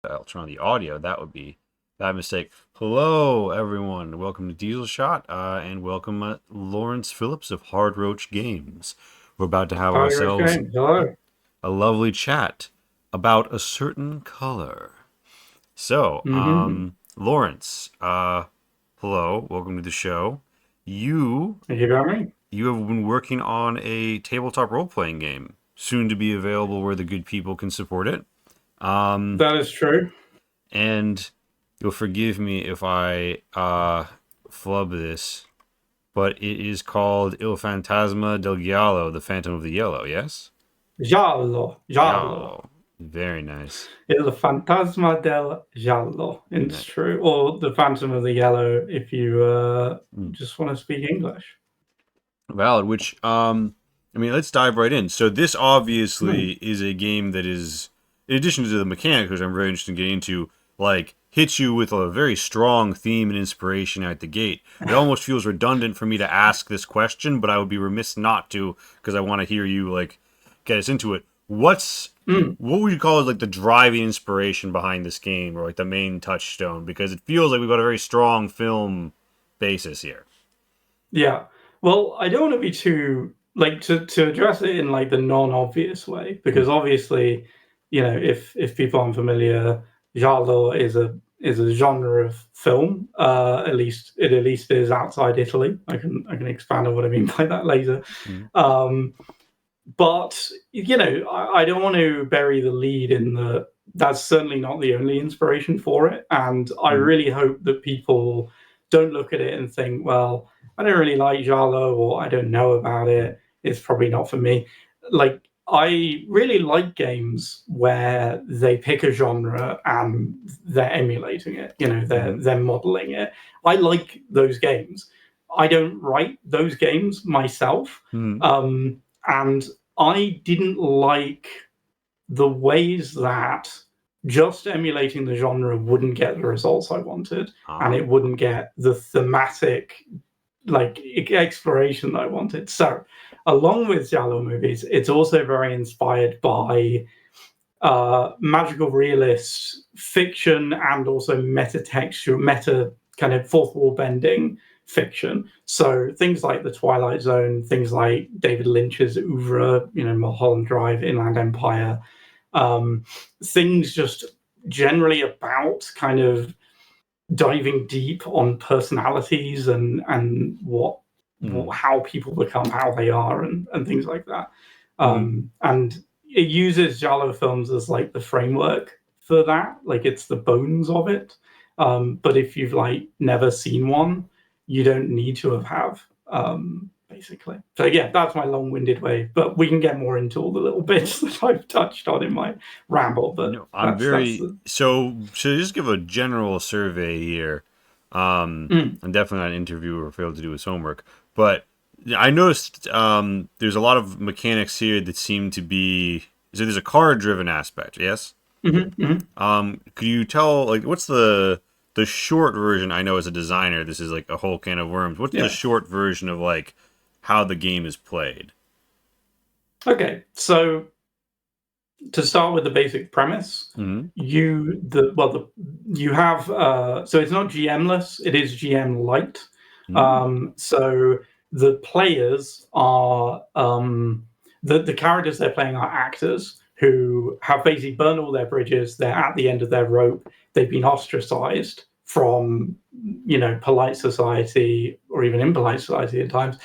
I'll turn on the audio. That would be that mistake. Hello, everyone. Welcome to Diesel Shot, and welcome Laurence Phillips of Hard Roach Games. We're about to have Hi, Roach ourselves Games. Hello. a lovely chat about a certain color. So, Mm-hmm. Lawrence, hello, welcome to the show. You Thank you very much. you have been working on a tabletop role-playing game, soon to be available where the good people can support it. That is true. And you'll forgive me if I flub this, but it is called Il Fantasma del Giallo, the Phantom of the Yellow, yes? Giallo. Giallo. Giallo. Very nice. Il Fantasma del Giallo. It's Ni- true. Or the Phantom of the Yellow if you mm. just want to speak English. Valid, which, I mean, let's dive right in. So this Hmm. obviously is a game that is, in addition to the mechanics, which I'm very interested in getting into, like, hits you with a very strong theme and inspiration at the gate. It almost feels redundant for me to ask this question, but I would be remiss not to, because I want to hear you, like, get us into it. Mm. What would you call like the driving inspiration behind this game, or like the main touchstone? Because it feels like we've got a very strong film basis here. Yeah. Well, I don't want to be too like to address it in like the non-obvious way, because Mm. obviously, if people aren't familiar, giallo is a genre of film. At least is outside Italy. I can expand on what I mean by that later. Mm. Um, but I don't want to bury the lead in the. That's certainly not the only inspiration for it, and I Mm. really hope that people don't look at it and think, well, I don't really like giallo, or I don't know about it. It's probably not for me. Like, I really like games where they pick a genre and they're emulating it. They're Mm. they're modeling it. I like those games. I don't write those games myself, Mm. and I didn't like the ways that just emulating the genre wouldn't get the results I wanted, and Ah. it wouldn't get the thematic like exploration that I wanted. So, along with Giallo movies, it's also very inspired by magical realist fiction and also meta kind of fourth wall bending fiction. So things like The Twilight Zone, things like David Lynch's oeuvre, Mulholland Drive, Inland Empire, things just generally about kind of diving deep on personalities and Mm. how people become how they are and things like that. Mm. And it uses Giallo films as like the framework for that, like it's the bones of it. But if you've like never seen one, you don't need to have basically. So yeah, that's my long-winded way. But we can get more into all the little bits that I've touched on in my ramble. But No, I'm that's very the so just give a general survey here. mm, I'm definitely not an interviewer who failed to do his homework, but I noticed there's a lot of mechanics here that seem to be so there's a card driven aspect, yes? mhm, mhm. Could you tell like what's the short version? I know as a designer, this is like a whole can of worms. What's the Yeah. short version of like how the game is played? Okay, so to start with the basic premise, Mm-hmm. you have so it's not GM-less, it is GM light. Mm-hmm. So the players are the characters they're playing are actors who have basically burned all their bridges. They're at the end of their rope. They've been ostracized from polite society or even impolite society at times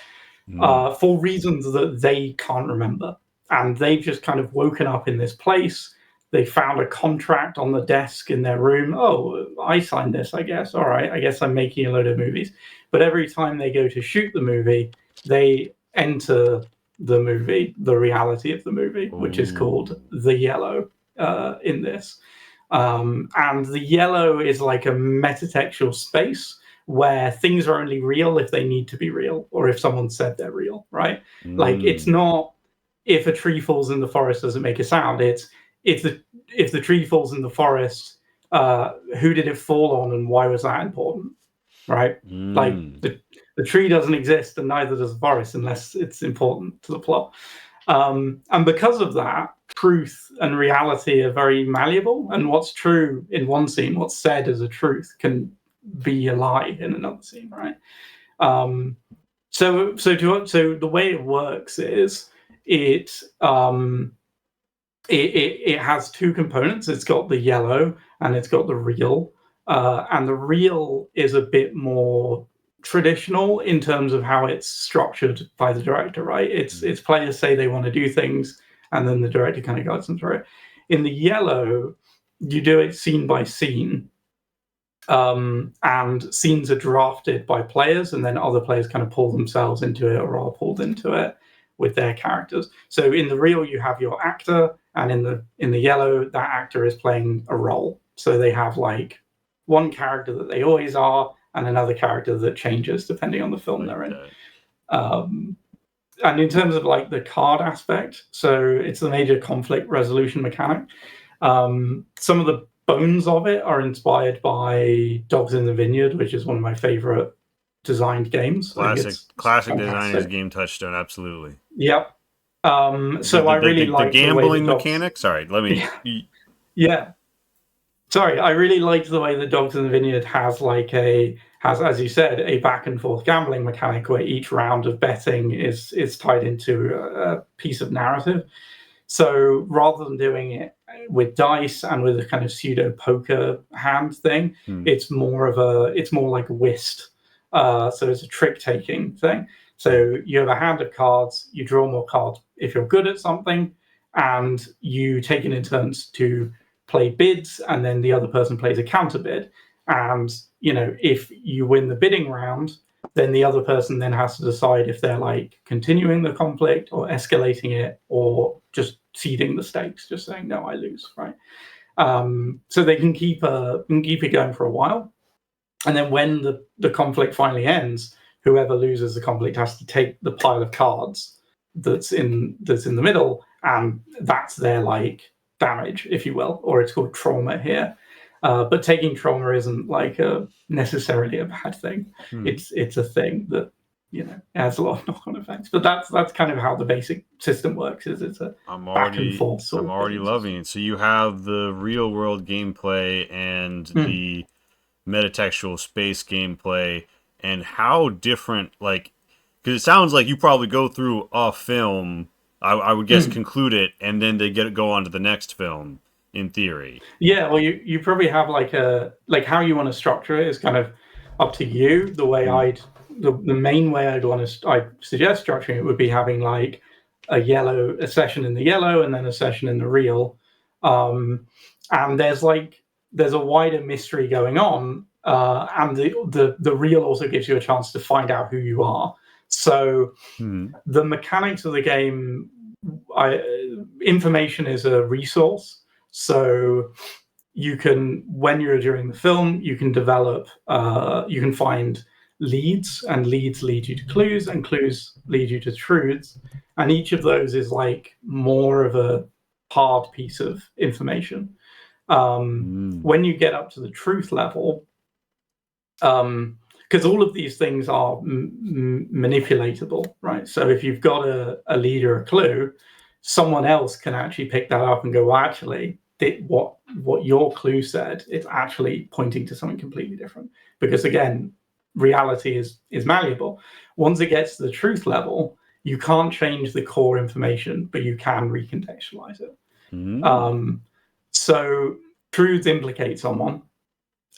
for reasons that they can't remember. And they've just kind of woken up in this place. They found a contract on the desk in their room. Oh, I signed this, I guess. All right, I guess I'm making a load of movies. But every time they go to shoot the movie, they enter the movie, the reality of the movie, which is called Oh. the yellow in this. And the yellow is like a metatextual space where things are only real if they need to be real or if someone said they're real, right? Like it's Mm. not if a tree falls in the forest doesn't make a sound. It's if the tree falls in the forest, who did it fall on and why was that important, right? Like Mm. the tree doesn't exist and neither does the forest unless it's important to the plot. And because of that, truth and reality are very malleable, and what's true in one scene, what's said as a truth, can be a lie in another scene, right? So the way it works is it has two components. It's got the yellow and it's got the real, and the real is a bit more traditional in terms of how it's structured by the director, right? It's players say they want to do things, and then the director kind of guides them through it. In the yellow, you do it scene by scene, and scenes are drafted by players, and then other players kind of pull themselves into it or are pulled into it with their characters. So in the real, you have your actor, and in the yellow, that actor is playing a role. So they have like one character that they always are, and another character that changes depending on the film they're in. And in terms of like the card aspect, so it's the major conflict resolution mechanic. Some of the bones of it are inspired by Dogs in the Vineyard, which is one of my favorite designed games. Classic designer's game touchstone, absolutely. Yep. So I really like the gambling mechanic. Sorry, let me. Yeah. Sorry, I really liked the way the Dogs in the Vineyard has, as you said, a back and forth gambling mechanic where each round of betting is tied into a piece of narrative. So rather than doing it with dice and with a kind of pseudo poker hand thing, it's more like whist. So it's a trick taking thing. So you have a hand of cards, you draw more cards if you're good at something, and you take it in turns to play bids, and then the other person plays a counter bid. And if you win the bidding round, then the other person then has to decide if they're like continuing the conflict or escalating it or just ceding the stakes, just saying no, I lose, right? So they can keep it going for a while, and then when the conflict finally ends, whoever loses the conflict has to take the pile of cards that's in the middle, and that's their like damage, if you will, or it's called trauma here. But taking trauma isn't like necessarily a bad thing. It's a thing that has a lot of knock-on effects. But that's kind of how the basic system works. It's a back and forth sort of I'm already loving it. So you have the real world gameplay and the metatextual space gameplay, and how different, like, because it sounds like you probably go through a film, I would guess, conclude it, and then they go on to the next film, in theory. Yeah, well, you probably have like how you want to structure it is kind of up to you. The way the main way I suggest structuring it would be having like a session in the yellow and then a session in the real, and there's a wider mystery going on, and the real also gives you a chance to find out who you are. So the mechanics of the game, information is a resource. So you can, when you're during the film, you can develop, you can find leads, and leads lead you to clues, and clues lead you to truths. And each of those is like more of a hard piece of information. When you get up to the truth level, because all of these things are manipulatable, right? So if you've got a lead or a clue, someone else can actually pick that up and go, well, actually, what your clue said, it's actually pointing to something completely different. Because again, reality is malleable. Once it gets to the truth level, you can't change the core information, but you can recontextualize it. So truths implicate someone,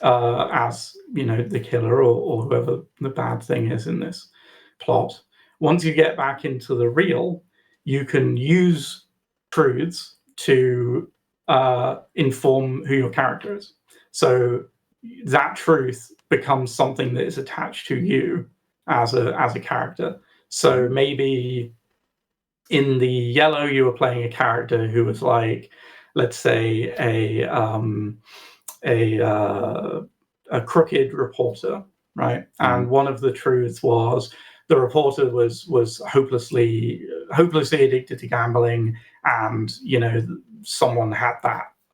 as the killer or whoever the bad thing is in this plot. Once you get back into the real, you can use truths to inform who your character is. So that truth becomes something that is attached to you as a character. So maybe in the yellow, you were playing a character who was like, let's say a crooked reporter, right? And one of the truths was the reporter was hopelessly addicted to gambling, and someone had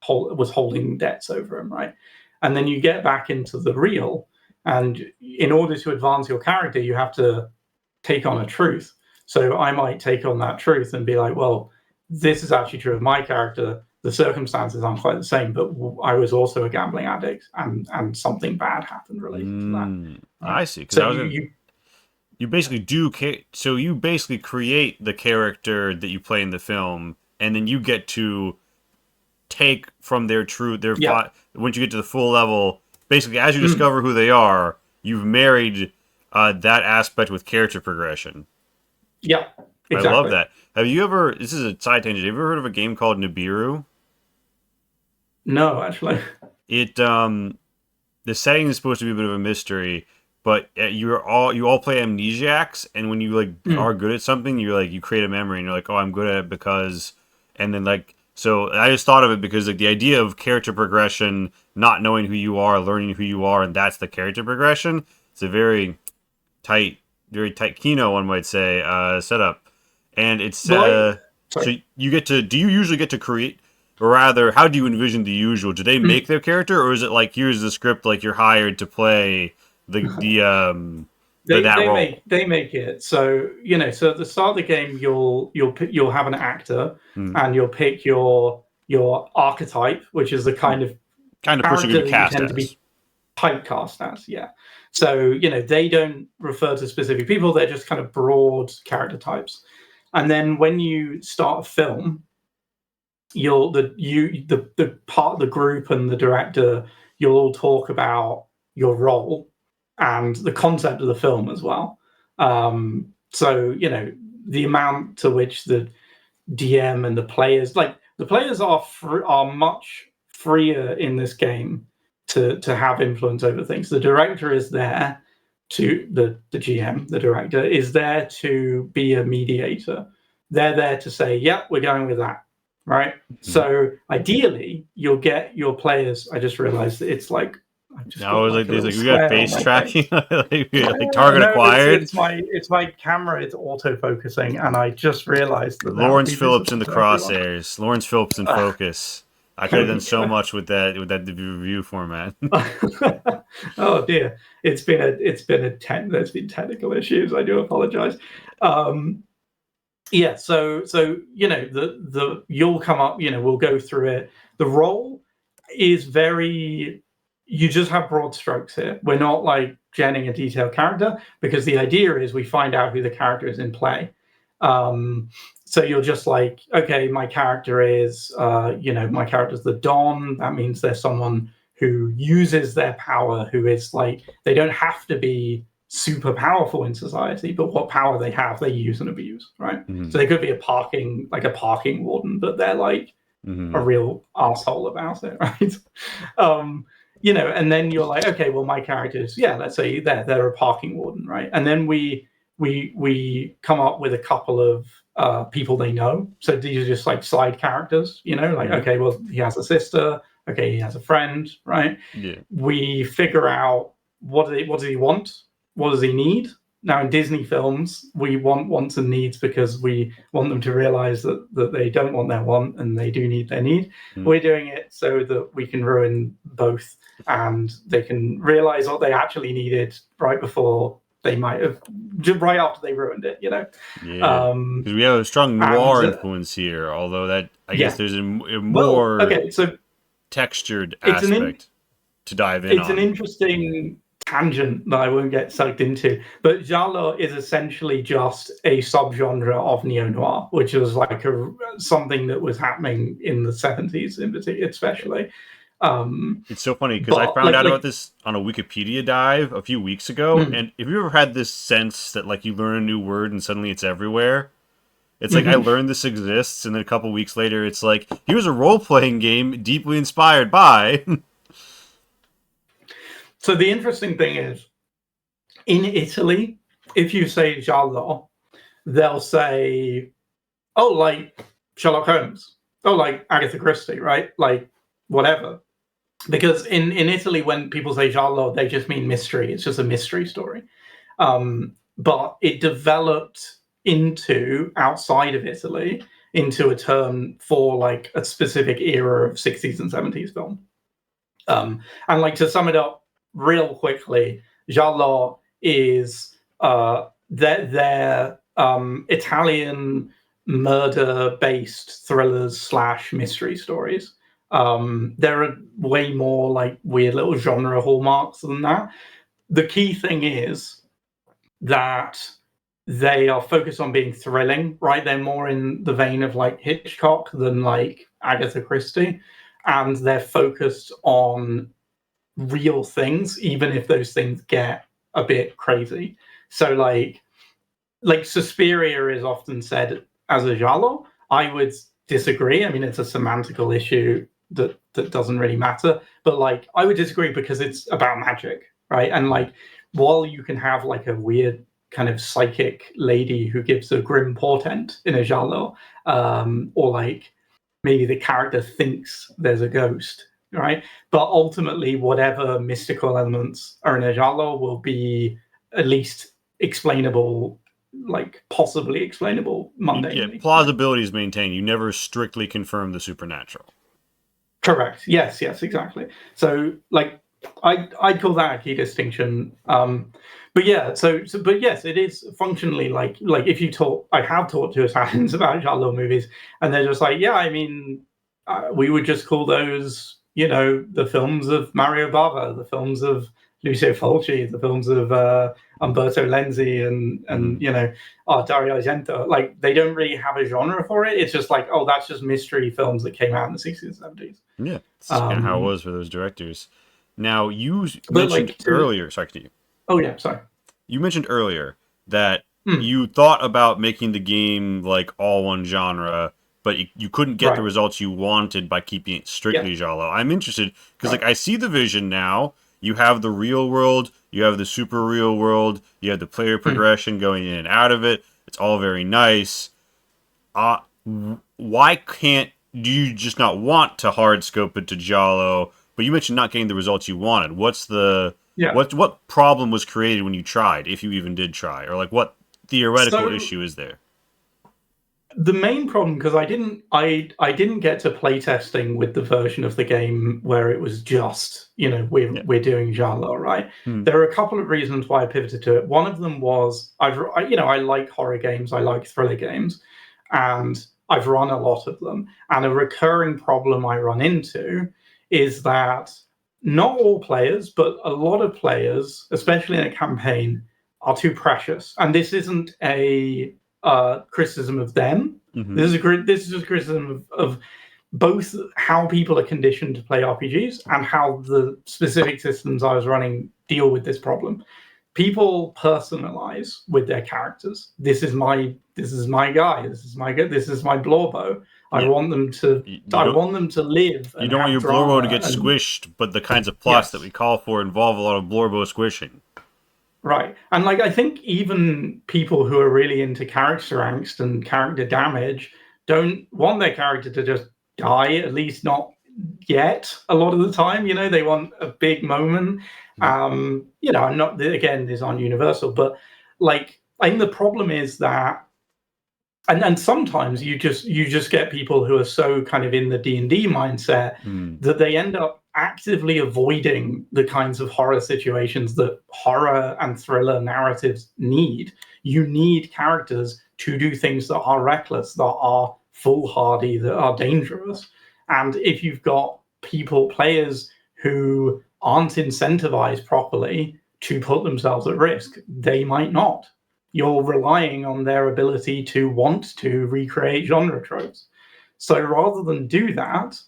was holding debts over him, right? And then you get back into the real, and in order to advance your character, you have to take on a truth. So I might take on that truth and be like, well, this is actually true of my character. The circumstances aren't quite the same, but I was also a gambling addict, and something bad happened related to that. Right? I see. Because So I was gonna. You basically so you basically create the character that you play in the film, and then you get to take from yeah, once you get to the full level, basically as you mm, discover who they are, you've married that aspect with character progression. yeah, I love exactly. that. Have you ever, this is a side tangent, have you ever heard of a game called Nibiru? No, actually. It the setting is supposed to be a bit of a mystery, but you all play amnesiacs, and when you like Mm, are good at something, you create a memory, and you're like, oh, I'm good at it because, and then like so I just thought of it because like the idea of character progression, not knowing who you are, learning who you are, and that's the character progression. It's a tight, very tight Kino, one might say, setup, and it's well, so sorry. you get to. Do you usually get to create? Or rather, how do you envision the usual? Do they make their character, or is it like here's the script, like you're hired to play that role? They make it so, so at the start of the game you'll have an actor, Mm. and you'll pick your archetype, which is the kind of Kind of person you're character gonna that you cast tend to as. be typecast as. Yeah. So they don't refer to specific people, they're just kind of broad character types. And then when you start a film, the part of the group and the director, you'll all talk about your role and the concept of the film as well. So the amount to which the DM and the players, like the players are much freer in this game to have influence over things. The director is there to the GM, the director is there to be a mediator. They're there to say, "Yeah, we're going with that." Right. Mm. So ideally, you'll get your players. I just realized that it's like I just Now I got was like like, a there's little like we got square on face my tracking, face. like target No, acquired. it's my camera. It's auto focusing, and I just realized that that would Lawrence be Phillips in visible the to everyone. crosshairs. Lawrence Phillips in focus. I could There have done we so go. much with that review format. Oh dear, there's been technical issues. I do apologize. Um, yeah, so the you'll come up. We'll go through it. The role is very. You just have broad strokes here. We're not like genning a detailed character, because the idea is we find out who the character is in play. Um, so you're just like, okay, my character is, my character's the Don. That means they're someone who uses their power, who is like, they don't have to be super powerful in society, but what power they have, they use and abuse, right? Hmm. So they could be a parking warden, but they're like a Hmm. real asshole about it, right? um, and then you're like, okay, well, my characters, yeah, let's say they're a parking warden, right? And then we come up with a couple of people they know. So these are just like side characters, like, Hmm. okay, well, he has a sister, okay, he has a friend, right? Yeah. We figure out what does he want, what does he need. Now in Disney films, we want wants and needs because we want them to realize that they don't want their want and they do need their need. Mm. We're doing it so that we can ruin both, and they can realize what they actually needed right before they might have, just right after they ruined it, Yeah. um Because we have a strong and noir influence here, although that I guess yeah. there's a Well, more okay, so textured it's an aspect to dive in it's an on. interesting tangent that I won't get sucked into. But giallo is essentially just a subgenre of neo noir, which was like something that was happening in the 70s, in particular, especially. Um, It's so funny because I but found out about this on a Wikipedia dive a few weeks ago, mm, and have you ever had this sense that like you learn a new word and suddenly it's everywhere? It's like I mhm. learned this exists, and then a couple weeks later, it's like here's a role playing game deeply inspired by. So the interesting thing is, in Italy, if you say giallo, they'll say, "Oh, like Sherlock Holmes. Oh, like Agatha Christie, right? Like whatever." Because in Italy, when people say giallo, they just mean mystery. It's just a mystery story. But it developed into, outside of Italy, into a term for like a specific era of 60s and 70s film. And like, to sum it up real quickly, giallo is their Italian murder-based thrillers / mystery stories. There are way more like weird little genre hallmarks than that. The key thing is that they are focused on being thrilling, right? They're more in the vein of like Hitchcock than like Agatha Christie, and they're focused on real things, even if those things get a bit crazy. So like Suspiria is often said as a giallo. I would disagree. I mean, it's a semantical issue that doesn't really matter, but like I would disagree because it's about magic, right? And like while you can have like a weird kind of psychic lady who gives a grim portent in a giallo, or like maybe the character thinks there's a ghost, right? But ultimately, whatever mystical elements are in a giallo will be at least explainable, like possibly explainable mundanely. Yeah, plausibility is maintained. You never strictly confirm the supernatural. Correct. Yes, exactly. So like I'd call that a key distinction. But yeah, but yes, it is functionally like if you talk, I have talked to Italians about giallo movies, and they're just like, yeah, I mean, we would just call those, the films of Mario Bava, the films of Lucio Fulci, the films of Umberto Lenzi, and Dario Argento. Like they don't really have a genre for it. It's just like, oh, that's just mystery films that came out in the 60s and 70s. Yeah, that's kind of how it was for those directors. Now, you mentioned like, earlier, sorry, continue. Oh, yeah, sorry. You mentioned earlier that you thought about making the game like all one genre, but you couldn't get the results you wanted by keeping it strictly giallo. I'm interested because like I see the vision now. You have the real world, you have the super real world, you have the player progression going in and out of it. It's all very nice. Why do you just not want to hard scope it to giallo? But you mentioned not getting the results you wanted. What's the what problem was created when you tried, if you even did try, or like what theoretical issue is there? The main problem, because I didn't get to playtesting with the version of the game where it was just we're doing giallo, right? There are a couple of reasons why I pivoted to it. One of them was I like horror games, I like thriller games, and I've run a lot of them. And a recurring problem I run into is that not all players, but a lot of players, especially in a campaign, are too precious. And this isn't a criticism of them. This is just a criticism of both how people are conditioned to play RPGs and how the specific systems I was running deal with this problem. People personalize with their characters. This is my guy. This is my Blorbo. I want them to. I want them to live. You don't want your Blorbo to get squished, but the kinds of plots that we call for involve a lot of Blorbo squishing. Right. And like I think even people who are really into character angst and character damage don't want their character to just die, at least not yet a lot of the time. They want a big moment. I'm not, again, these aren't universal, but like I think the problem is that and sometimes you just get people who are so kind of in the D&D mindset that they end up actively avoiding the kinds of horror situations that horror and thriller narratives need. You need characters to do things that are reckless, that are foolhardy, that are dangerous. And if you've got players who aren't incentivized properly to put themselves at risk, they might not. You're relying on their ability to want to recreate genre tropes. So rather than do that,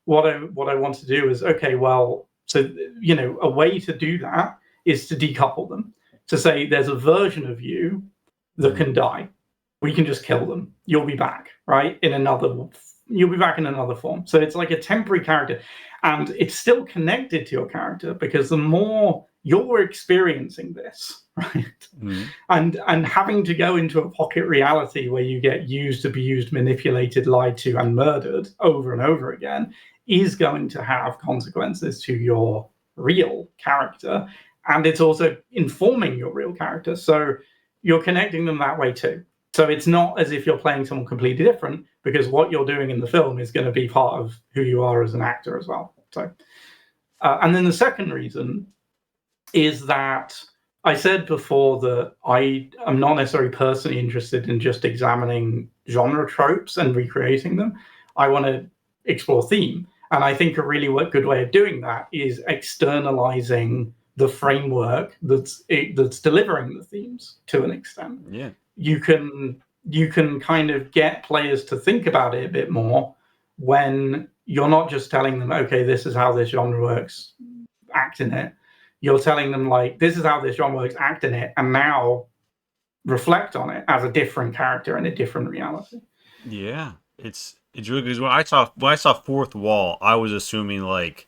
what I want to do is, okay, well, so, a way to do that is to decouple them, to say there's a version of you that can die. We can just kill them. You'll be back, right? You'll be back in another form. So it's like a temporary character, and it's still connected to your character because the more you're experiencing this, right? And having to go into a pocket reality where you get used, abused, manipulated, lied to, and murdered over and over again is going to have consequences to your real character. And it's also informing your real character. So you're connecting them that way too. So it's not as if you're playing someone completely different, because what you're doing in the film is going to be part of who you are as an actor as well. So, and then the second reason is that I said before that I am not necessarily personally interested in just examining genre tropes and recreating them. I want to explore theme. And I think a really good way of doing that is externalizing the framework that's delivering the themes to an extent. Yeah. You can kind of get players to think about it a bit more when you're not just telling them, okay, this is how this genre works, act in it. You're telling them, like, this is how this genre works, act in it, and now reflect on it as a different character in a different reality. Yeah. It's really good. When I saw Fourth Wall, I was assuming like,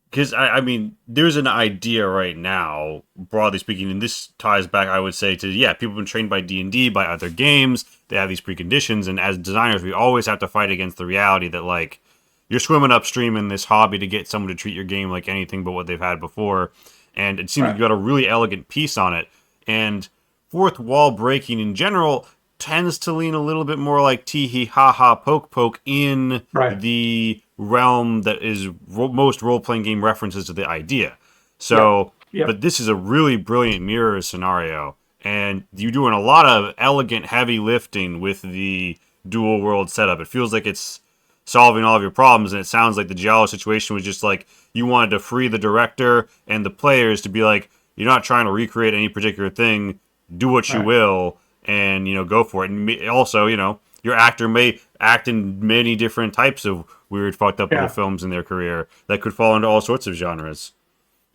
because I mean, there's an idea right now, broadly speaking, and this ties back, I would say, to people have been trained by D&D, by other games. They have these preconditions, and as designers, we always have to fight against the reality that like you're swimming upstream in this hobby to get someone to treat your game like anything but what they've had before. And it seems like you got a really elegant piece on it. And fourth wall breaking in general tends to lean a little bit more like tee hee ha ha poke poke in the realm that is most role-playing game references to the idea. So, but this is a really brilliant mirror scenario, and you're doing a lot of elegant heavy lifting with the dual world setup. It feels like it's solving all of your problems, and it sounds like the Giallo situation was just like you wanted to free the director and the players to be like, you're not trying to recreate any particular thing, do what you will, and go for it. And also, your actor may act in many different types of weird, fucked up little films in their career that could fall into all sorts of genres,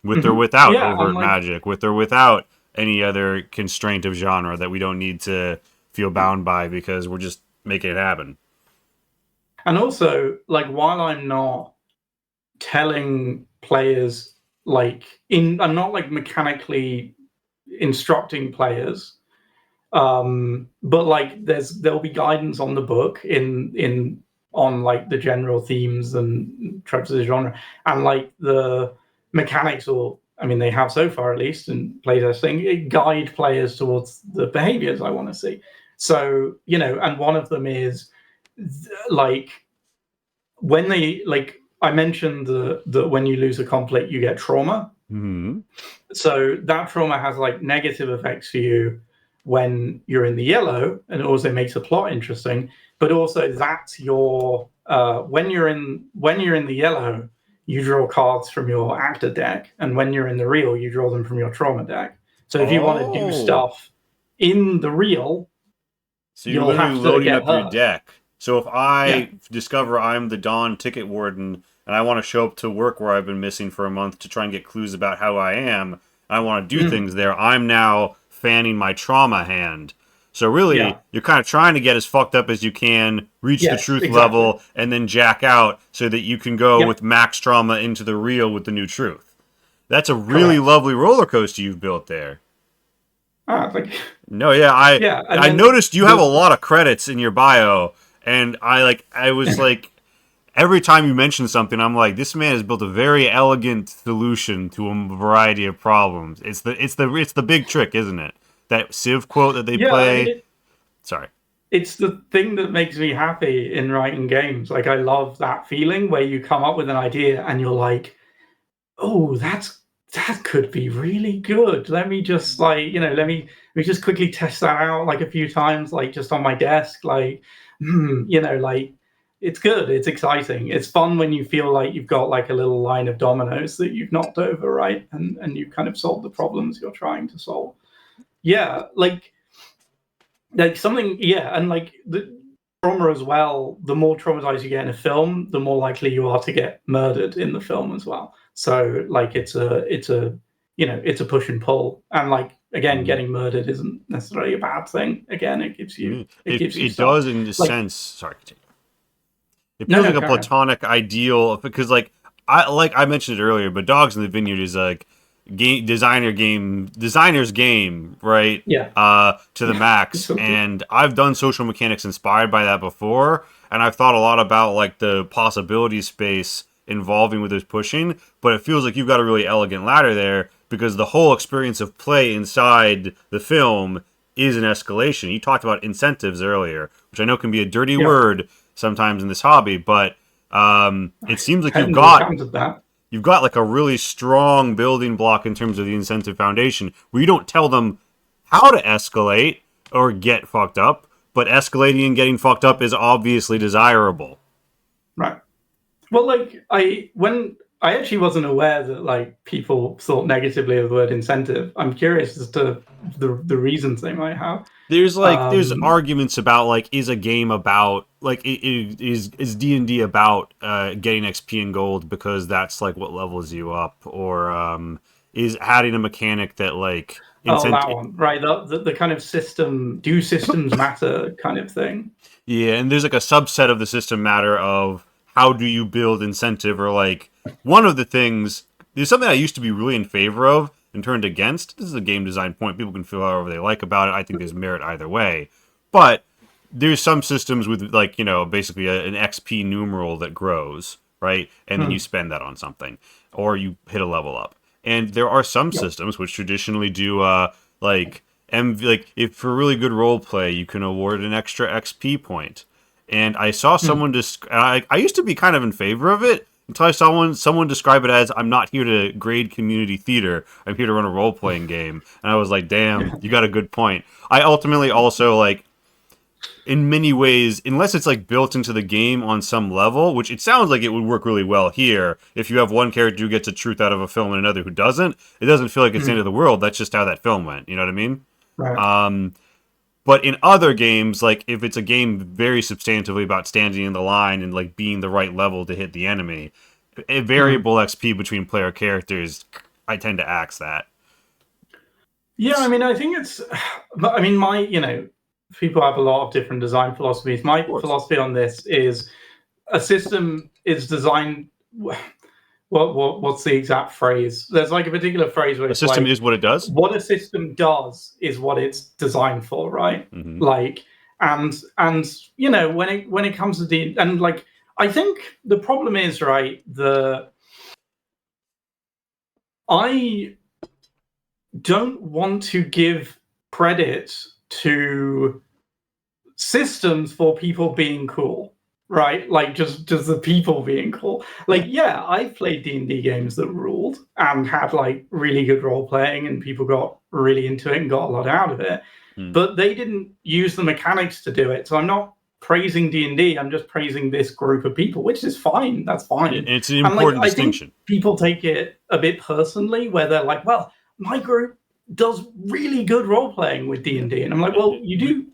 with or without overt magic, with or without any other constraint of genre that we don't need to feel bound by because we're just making it happen. And also, like, while I'm not telling players, I'm not like mechanically instructing players, but like there'll be guidance on the book on like the general themes and tropes of the genre, and like the mechanics, or I mean they have so far at least in playtesting, guide players towards the behaviors I want to see. So and one of them is like when they I mentioned that when you lose a conflict you get trauma. Mm-hmm. So that trauma has like negative effects for you when you're in the yellow, and it also makes the plot interesting. But also that's your when you're in the yellow, you draw cards from your actor deck, and when you're in the real, you draw them from your trauma deck. So if you want to do stuff in the real, so you're literally loading up your deck. So if I discover I'm the Dawn ticket warden and I want to show up to work where I've been missing for a month to try and get clues about how I am, I want to do things there, I'm now fanning my trauma hand. So really, you're kind of trying to get as fucked up as you can, reach the truth level, and then jack out so that you can go with max trauma into the real with the new truth. That's a really lovely roller coaster you've built there. I noticed you have a lot of credits in your bio, and I was like, every time you mention something, I'm like, this man has built a very elegant solution to a variety of problems. It's the big trick, isn't it? That Civ quote that they play. Sorry. It's the thing that makes me happy in writing games. Like, I love that feeling where you come up with an idea and you're like, oh, that could be really good. Let me just let me just quickly test that out like a few times, like just on my desk, like, it's good. It's exciting. It's fun when you feel like you've got like a little line of dominoes that you've knocked over, right? And you've kind of solved the problems you're trying to solve. Yeah, like something, and like the trauma as well. The more traumatized you get in a film, the more likely you are to get murdered in the film as well. So like it's a push and pull, and like again, getting murdered isn't necessarily a bad thing. Again, it gives you it does in a sense. Sorry, continue. It feels like a platonic ideal because I mentioned it earlier, but Dogs in the Vineyard is like designer's game, right? To the max. And I've done social mechanics inspired by that before, and I've thought a lot about like the possibility space involving with this pushing, but it feels like you've got a really elegant ladder there because the whole experience of play inside the film is an escalation. You talked about incentives earlier, which I know can be a dirty word sometimes in this hobby, but it seems like you've got like a really strong building block in terms of the incentive foundation where you don't tell them how to escalate or get fucked up, but escalating and getting fucked up is obviously desirable. Right. Well, like I actually wasn't aware that like people thought negatively of the word incentive. I'm curious as to the reasons they might have. There's Um, arguments about like is a game about like is D&D about getting XP and gold because that's like what levels you up, or is adding a mechanic that like oh, incent that one, right? The kind of system, do systems matter kind of thing. Yeah, and there's like a subset of the system matter of how do you build incentive, or like one of the things. There's something I used to be really in favor of and turned against. This is a game design point. People can feel however they like about it. I think there's merit either way. But there's some systems with like, basically an XP numeral that grows, right? And then you Hmm. spend that on something, or you hit a level up. And there are some Yep. systems which traditionally do like like if for really good role play you can award an extra XP point. And I saw Hmm. someone I used to be kind of in favor of it until I saw someone describe it as, I'm not here to grade community theater. I'm here to run a role playing game. And I was like, damn, you got a good point. I ultimately also like, in many ways, unless it's like built into the game on some level, which it sounds like it would work really well here. If you have one character who gets a truth out of a film and another who doesn't, it doesn't feel like it's the end Hmm. of the world. That's just how that film went. You know what I mean? Right. Um, but in other games, like if it's a game very substantively about standing in the line and like being the right level to hit the enemy, a Hmm. variable XP between player characters, I tend to axe that. Yeah, I mean, I think it's. But I mean, people have a lot of different design philosophies. Of My course. philosophy on this is a system is designed. What's the exact phrase? There's like a particular phrase where A it's system like is what it does. what a system does is what it's designed for, right? Mm-hmm. Like, and when it comes to and like I think the problem is, right, I don't want to give credit to systems for people being cool, right? Like just the people being cool. Like, Yeah. yeah, I've played D&D games that ruled and had like really good role playing and people got really into it and got a lot out of it, Mm. but they didn't use the mechanics to do it. So I'm not praising D&D, I'm just praising this group of people, which is fine. That's Yeah, fine. and it's an And like important I think distinction. people take it a bit personally where they're like, well, my group does really good role playing with D&D, Yeah. and D. And I'm like, well, you We do,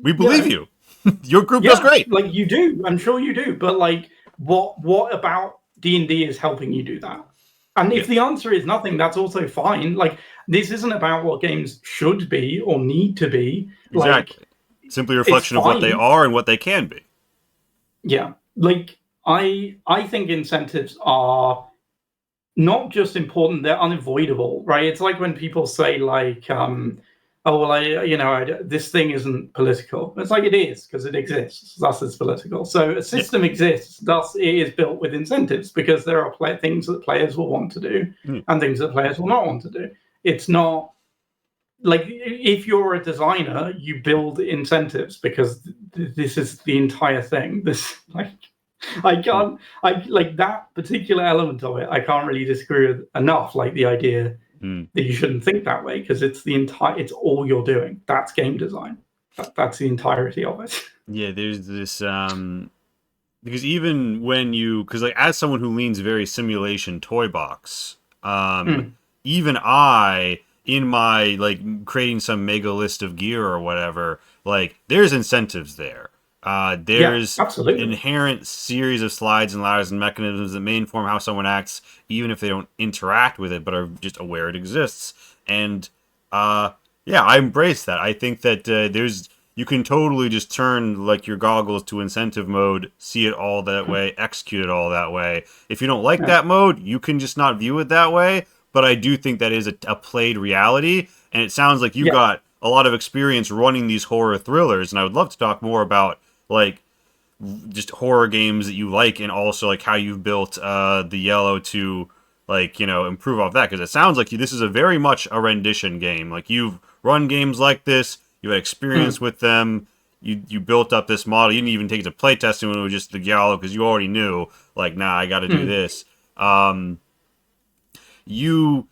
we you believe know, you. Your group does yeah, great. like you do. I'm sure you do. But like, what about D&D is helping you do that? And Yeah, if the answer is nothing, that's also fine. Like, this isn't about what games should be or need to be. Like, exactly. Simply a it's reflection of what they fine. are and what they can be. Yeah. Like, I think incentives are not just important, they're unavoidable, right? It's like when people say like, oh well, this thing isn't political. It's like it is because it exists, thus it's political. So a Yeah. system exists, thus it is built with incentives because there are things that players will want to do Mm. and things that players will not want to do. It's not like if you're a designer, you build incentives because this is the entire thing. This like I Mm. can't. I like that particular element of it. I can't really disagree with enough. Like the idea Mm. that you shouldn't think that way because it's the entire. It's all you're doing. That's game design. That's the entirety of it. Yeah, there's this because even when you, because like as someone who leans very simulation toy box, Mm. even I, in my like creating some mega list of gear or whatever, like there's incentives there. Yeah, There's absolutely. inherent series of slides and ladders and mechanisms that may inform how someone acts, even if they don't interact with it, but are just aware it exists. And uh, yeah, I embrace that. I think that there's you can totally just turn like your goggles to incentive mode, see it all that way, execute it all that way. If you don't like Yeah, that mode, you can just not view it that way. But I do think that is a played reality, and it sounds like you've yeah. got a lot of experience running these horror thrillers, and I would love to talk more about like just horror games that you like, and also like how you've built the yellow to like improve off that, because it sounds like this is a very much a rendition game. Like you've run games like this, you had experience Mm. with them, you built up this model. You didn't even take it to playtesting when it was just the yellow, because you already knew like, nah, I got to do Mm. this. You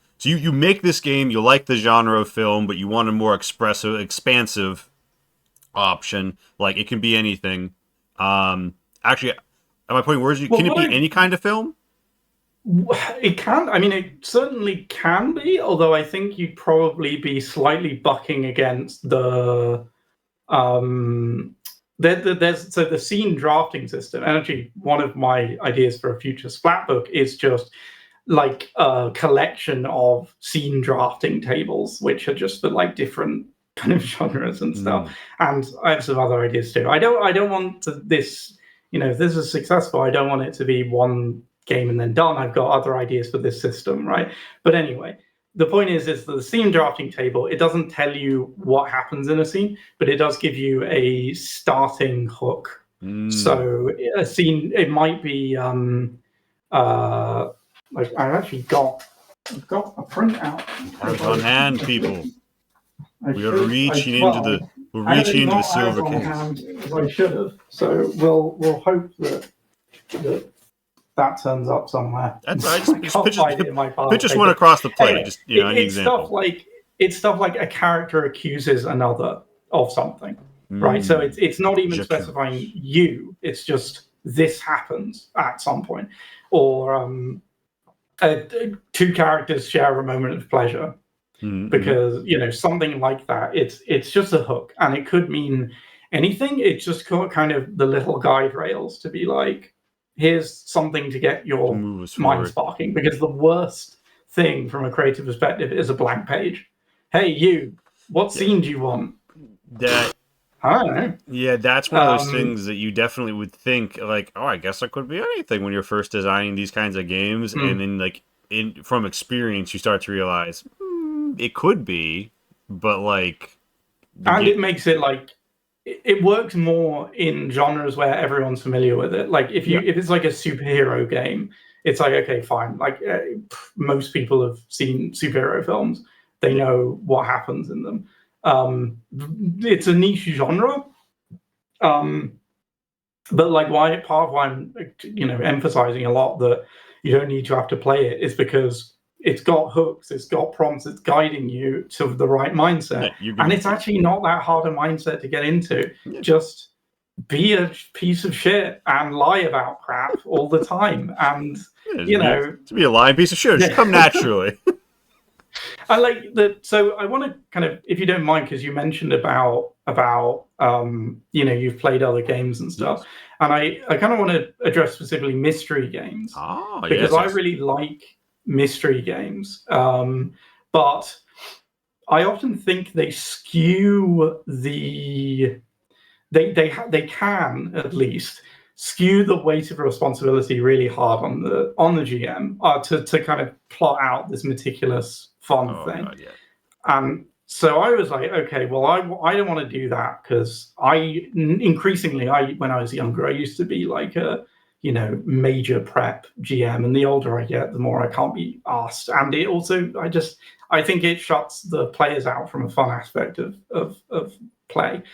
make this game, you like the genre of film, but you want a more expressive, expansive option. Like it can be anything. Actually, am I putting words? Well, Can it be any kind of film? it can. I mean, it certainly can be. Although I think you'd probably be slightly bucking against the there's so the scene drafting system. And actually, one of my ideas for a future Splat book is just like a collection of scene drafting tables, which are just for like different kind of genres and stuff. And I have some other ideas too. I don't want this, if this is successful, I don't want it to be one game and then done. I've got other ideas for this system, right? But anyway, the point is that the scene drafting table, it doesn't tell you what happens in a scene, but it does give you a starting hook. So a scene, it might be like I've got a printout. Cards on hand, people. We are reaching into the silver case. As I should have. So we'll hope that turns up somewhere. That's right. Pitch us one across the plate. Anyway, just any example. It's stuff like a character accuses another of something, right? So it's not even specifying you. It's just this happens at some point, or two characters share a moment of pleasure, because something like that. It's just a hook, and it could mean anything. It's just kind of the little guide rails to be like, here's something to get your mind sparking, because the worst thing from a creative perspective is a blank page. Hey, you, what scene do you want? I don't know. Yeah, that's one of those things that you definitely would think, like, oh, I guess it could be anything when you're first designing these kinds of games. And then, from experience, you start to realize it could be, but like... And it makes it like... It works more in genres where everyone's familiar with it. Like if it's like a superhero game, it's like, okay, fine. Like most people have seen superhero films. They know what happens in them. It's a niche genre. But like part of why I'm emphasizing a lot that you don't need to have to play it is because it's got hooks, it's got prompts, it's guiding you to the right mindset. And it's actually not that hard a mindset to get into. Just be a piece of shit and lie about crap all the time. And, to be a lying piece of shit, just come naturally. I like that. So I want to kind of, if you don't mind, because you mentioned about you've played other games and stuff. And I kind of want to address specifically mystery games. Because I really like mystery games, but I often think they skew they can at least skew the weight of responsibility really hard on the GM to kind of plot out this meticulous fun thing. God, yeah. And so I was like, okay, well, I don't want to do that, because increasingly when I was younger, I used to be like a major prep GM, and the older I get, the more I can't be asked. And it also, I think it shuts the players out from a fun aspect of play.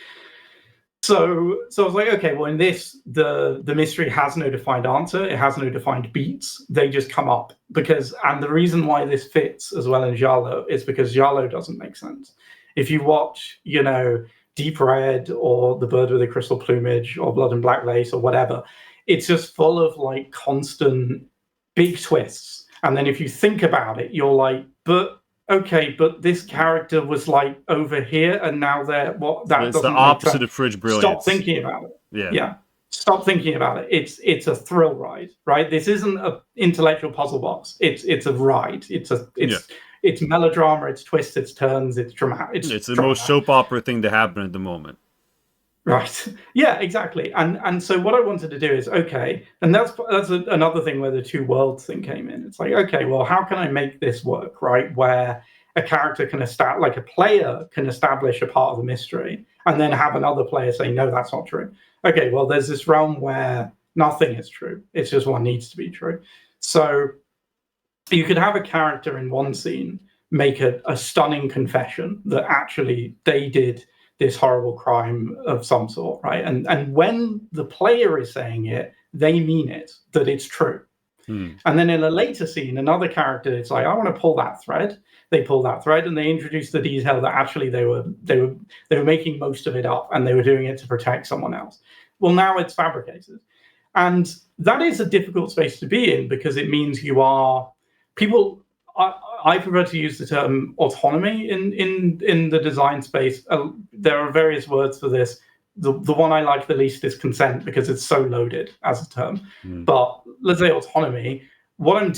So I was like, okay, well, in this, the mystery has no defined answer. It has no defined beats. They just come up and the reason why this fits as well in Giallo is because Giallo doesn't make sense. If you watch, Deep Red or The Bird with the Crystal Plumage or Blood and Black Lace or whatever, it's just full of like constant big twists. And then if you think about it, you're like, but this character was like over here, and now they're It's the opposite of Fridge Brilliance. Stop thinking about it. Yeah. Stop thinking about it. It's a thrill ride, right? This isn't an intellectual puzzle box. It's a ride. It's melodrama. It's twists. It's turns. It's dramatic. It's the most soap opera thing to happen at the moment. Right. Yeah, exactly. And so what I wanted to do is, okay, and that's another thing where the two worlds thing came in. It's like, okay, well, how can I make this work, right? Where a character can like a player can establish a part of the mystery and then have another player say, no, that's not true. Okay, well, there's this realm where nothing is true. It's just what needs to be true. So you could have a character in one scene make a stunning confession that actually they did this horrible crime of some sort, right? And when the player is saying it, they mean it, that it's true. And then in a later scene, another character is like, I want to pull that thread. They pull that thread, and they introduce the detail that actually they were making most of it up, and they were doing it to protect someone else. Well, now it's fabricated, and that is a difficult space to be in, because it means you are people. I prefer to use the term autonomy in the design space. There are various words for this. The one I like the least is consent, because it's so loaded as a term. But let's say autonomy. What I'm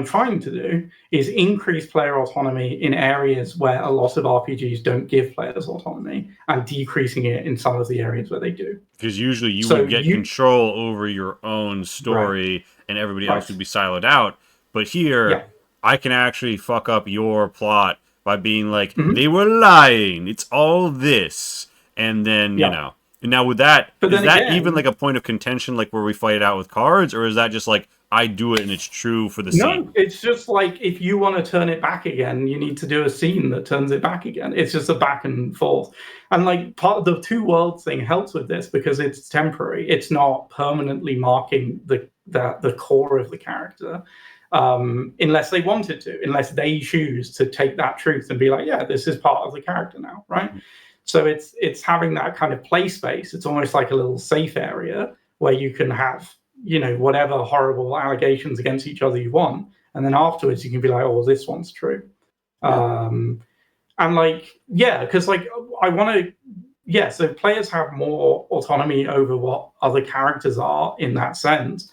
trying to do is increase player autonomy in areas where a lot of RPGs don't give players autonomy, and decreasing it in some of the areas where they do. Because usually you would get control over your own story, and everybody else would be siloed out. But here, I can actually fuck up your plot by being like, they were lying. It's all this. And then, you know. And now with that, is that even like a point of contention, like where we fight it out with cards? Or is that just like, I do it and it's true for the scene? No, it's just like, if you want to turn it back again, you need to do a scene that turns it back again. It's just a back and forth. And like, part of the two worlds thing helps with this, because it's temporary. It's not permanently marking the core of the character. Unless they wanted to, unless they choose to take that truth and be like, yeah, this is part of the character now, right? So it's having that kind of play space. It's almost like a little safe area where you can have, you know, whatever horrible allegations against each other you want, and then afterwards you can be like, oh, this one's true. And like, because like I want to, so players have more autonomy over what other characters are in that sense.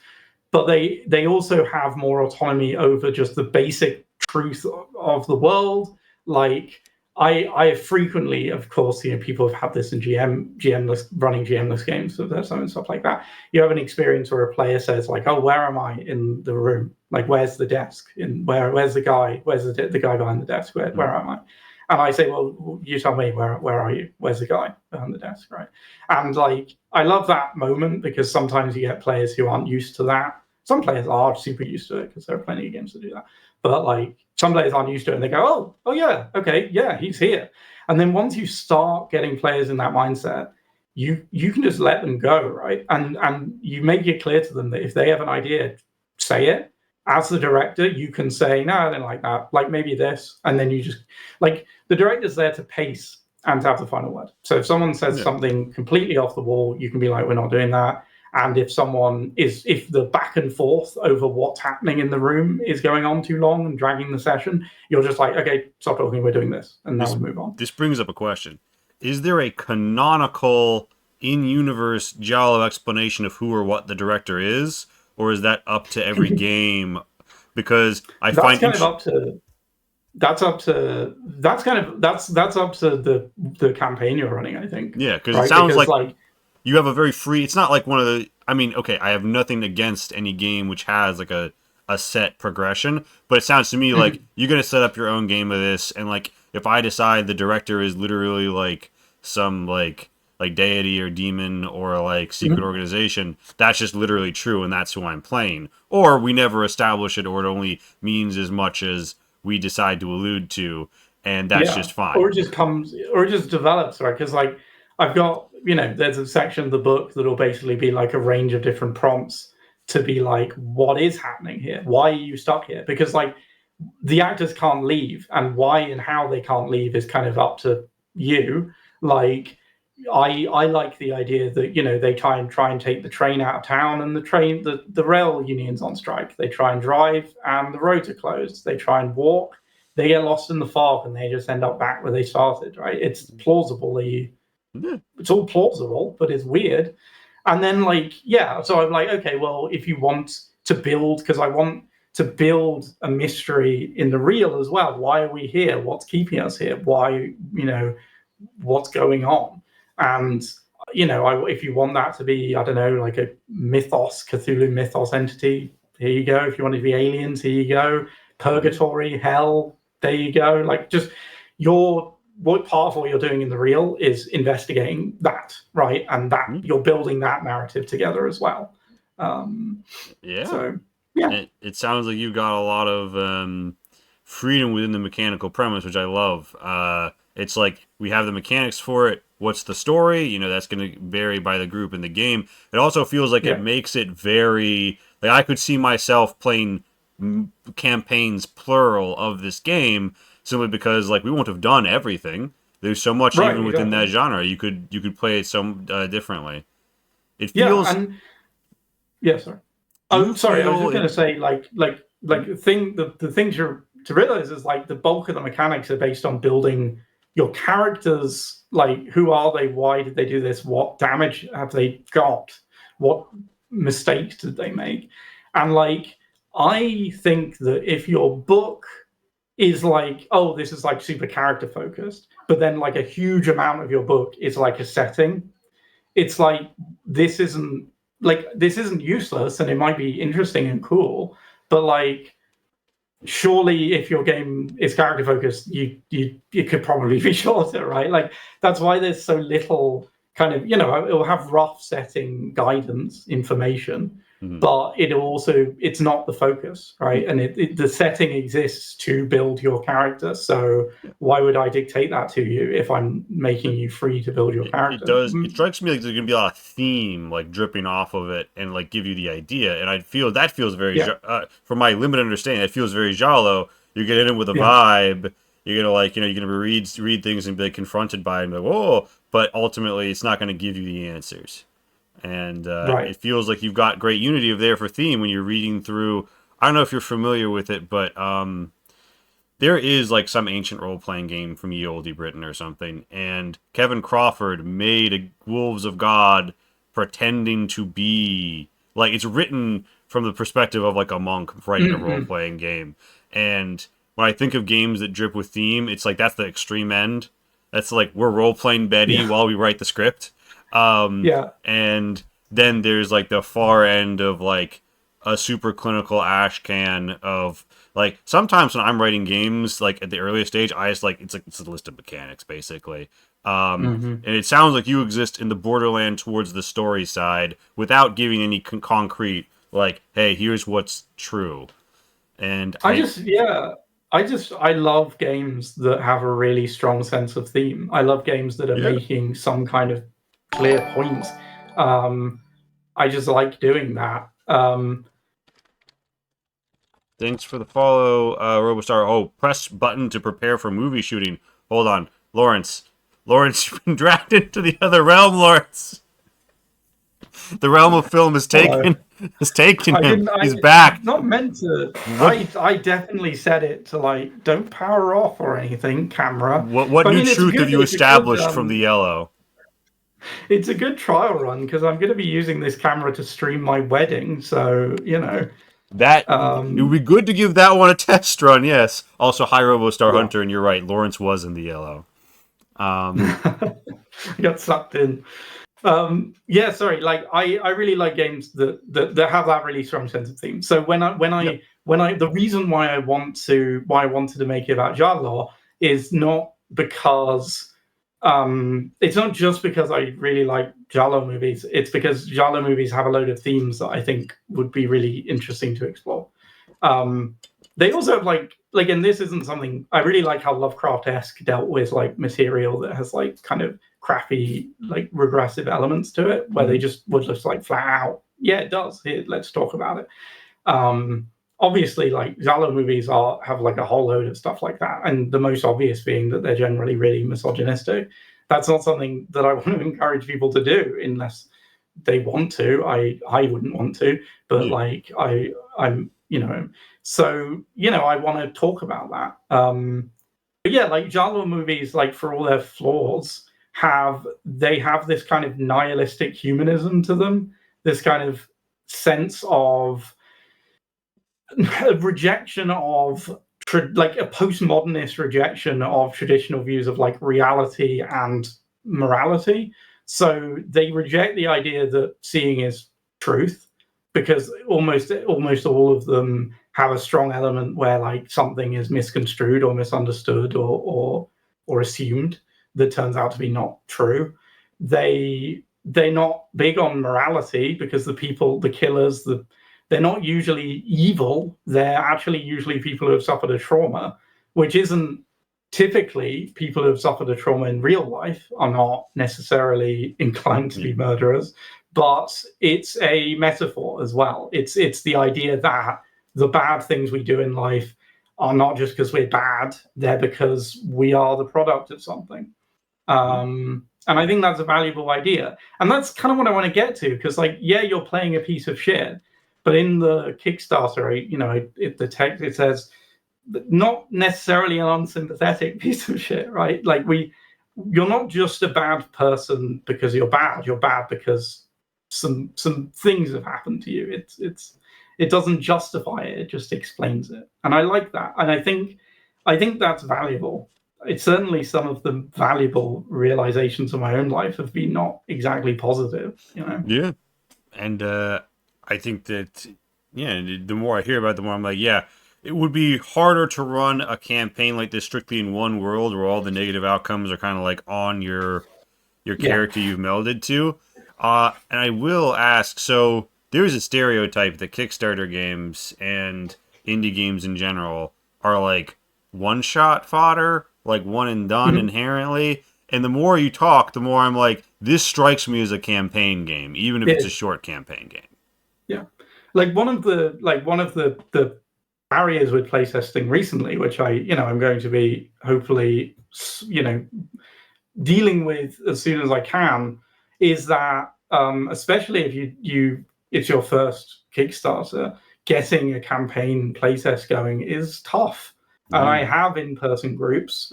But they also have more autonomy over just the basic truth of the world. Like, I frequently, of course, you know, people have had this in running GMless games, so there's some stuff like that. You have an experience where a player says like, "Oh, where am I in the room? Like, where's the desk? Where's the guy? Where's the guy behind the desk? Where am I?" And I say, "Well, you tell me, where are you? Where's the guy behind the desk?" Right? And like, I love that moment, because sometimes you get players who aren't used to that. Some players are super used to it, because there are plenty of games that do that. But like, some players aren't used to it, and they go, oh yeah, okay, yeah, he's here. And then once you start getting players in that mindset, you can just let them go, right? And you make it clear to them that if they have an idea, say it. As the director, you can say, no, I don't like that. Like, maybe this. And then you just, like, the director's there to pace and to have the final word. So if someone says something completely off the wall, you can be like, we're not doing that. And if if the back and forth over what's happening in the room is going on too long and dragging the session, you're just like, okay, stop talking, we're doing this. And now we move on. This brings up a question. Is there a canonical, in-universe Giallo explanation of who or what the director is? Or is that up to every game? Because that's up to the campaign you're running, I think. Yeah, because it sounds like you have a very free. It's not like one of the. I mean, okay, I have nothing against any game which has like a set progression, but it sounds to me like you're gonna set up your own game of this, and like if I decide the director is literally like some like deity or demon or like secret organization, that's just literally true, and that's who I'm playing. Or we never establish it, or it only means as much as we decide to allude to, and that's just fine. Or it just develops, right? Because like I've got, you know, there's a section of the book that'll basically be like a range of different prompts to be like, what is happening here? Why are you stuck here? Because like the actors can't leave, and why and how they can't leave is kind of up to you. Like I like the idea that, you know, they try and take the train out of town, and the rail union's on strike. They try and drive and the roads are closed. They try and walk, they get lost in the fog, and they just end up back where they started, right? It's plausible. It's all plausible, but it's weird. And then like, so I'm like, okay, well, if you want to build, because I want to build a mystery in the real as well. Why are we here? What's keeping us here? Why, you know, what's going on? And, you know, if you want that to be, I don't know, like a Cthulhu mythos entity, here you go. If you want it to be aliens, here you go. Purgatory, hell, there you go. Like, just what part of what you're doing in the real is investigating that, right? And that you're building that narrative together as well. So, yeah. It sounds like you've got a lot of freedom within the mechanical premise, which I love. It's like we have the mechanics for it. What's the story? You know, that's going to vary by the group in the game. It also feels like it makes it very Like I could see myself playing campaigns plural of this game simply because like we won't have done everything. There's so much Right, even within that exactly. genre. You could play it so differently. It Yeah, feels. and yeah, sorry. Do Oh, you sorry. I was feel just it? going to say, the things you're to realize is like the bulk of the mechanics are based on building your characters. Like, who are they? Why did they do this? What damage have they got? What mistakes did they make? And like, I think that if your book is like, oh, this is like super character focused, but then like a huge amount of your book is like a setting, it's like this isn't this isn't useless and it might be interesting and cool, but like surely if your game is character focused, you it could probably be shorter, right? Like that's why there's so little kind of, it'll have rough setting guidance information, Mhm. but it's not the focus, right? And the setting exists to build your character, so why would I dictate that to you if I'm making you free to build your It character? does. It strikes me like there's gonna be a lot of theme like dripping off of it and like give you the idea. And I feel that feels very, Yeah, from my limited understanding, it feels very giallo. You get in with a yeah. vibe. You're gonna like you're gonna read things and be like, confronted by it and be like, whoa. But ultimately, it's not gonna give you the answers. And Right. it feels like you've got great unity of there for theme when you're reading through. I don't know if you're familiar with it, but there is like some ancient role playing game from ye olde Britain or something, and Kevin Crawford made a Wolves of God pretending to be like it's written from the perspective of like a monk writing a role Hmm. playing game. And when I think of games that drip with theme, it's like that's the extreme end. That's like we're role playing Betty Yeah. while we write the script. Yeah. And then there's like the far end of like a super clinical ash can of like sometimes when I'm writing games like at the earliest stage, I just like it's a list of mechanics basically. Hmm. And it sounds like you exist in the borderland towards the story side without giving any concrete like, hey, here's what's true. And I just, yeah, I love games that have a really strong sense of theme. I love games that are yeah. making some kind of clear point. Um, I just like doing that. Thanks for the follow, Robostar. Oh, press button to prepare for movie shooting. Hold on, Lawrence. Lawrence, you've been dragged into the other realm, Lawrence. The realm of film is Hello. taken. Has taken I him. didn't. He's I back. not meant to. What I definitely said it to like don't power off or anything, camera. what But I new mean, truth have you it's a good established from the yellow? it's a good trial run because I'm going to be using this camera to stream my wedding. So That it would um, be good to give that one a test run. Yes. Also, hi Robostar yeah. Hunter, and you're right. Lawrence was in the yellow. Um, I got sucked in. Yeah, sorry. Like I really like games that have that really strong sense of theme. So yep. the reason why I wanted to make it about Jarlaw is not because it's not just because I really like Jarlaw movies. It's because Jarlaw movies have a load of themes that I think would be really interesting to explore. Um, they also have and this isn't something I really like how Lovecraft-esque dealt with like material that has like kind of crappy like regressive elements to it, where they Mm-hmm. just would just like flat out, yeah, it does. Here, let's talk about it. Obviously, like Giallo movies have like a whole load of stuff like that, and the most obvious being that they're generally really misogynistic. That's not something that I want to encourage people to do unless they want to. I wouldn't want to, but Yeah. like I'm so I want to talk about that. But yeah, like genre movies, like for all their flaws, have this kind of nihilistic humanism to them. This kind of sense of rejection of like a postmodernist rejection of traditional views of like reality and morality. So they reject the idea that seeing is truth because almost all of them have a strong element where like something is misconstrued or misunderstood or assumed that turns out to be not true. They're not big on morality because the killers, they're not usually evil. They're actually usually people who have suffered a trauma, which isn't typically people who have suffered a trauma in real life are not necessarily inclined to Yeah. be murderers. but it's a metaphor as well. It's the idea that the bad things we do in life are not just because we're bad; they're because we are the product of something. And I think that's a valuable idea, and that's kind of what I want to get to, because, like, yeah, you're playing a piece of shit, but in the Kickstarter, the text, it says not necessarily an unsympathetic piece of shit, right? Like, you're not just a bad person because you're bad. You're bad because some things have happened to you. It doesn't justify it. It just explains it, and I like that. And I think that's valuable. It's certainly some of the valuable realizations of my own life have been not exactly positive. Yeah, and I think that the more I hear about it, the more I'm like, yeah, it would be harder to run a campaign like this strictly in one world where all the negative outcomes are kind of like on your character you've melded to. And I will ask, so there's a stereotype that Kickstarter games and indie games in general are like one-shot fodder, like one and done inherently. And the more you talk, the more I'm like, this strikes me as a campaign game, even if it's a short campaign game. Yeah, like one of the barriers with playtesting recently, which I'm going to be hopefully dealing with as soon as I can, is that especially if it's your first Kickstarter, getting a campaign playtest going is tough. And I have in-person groups,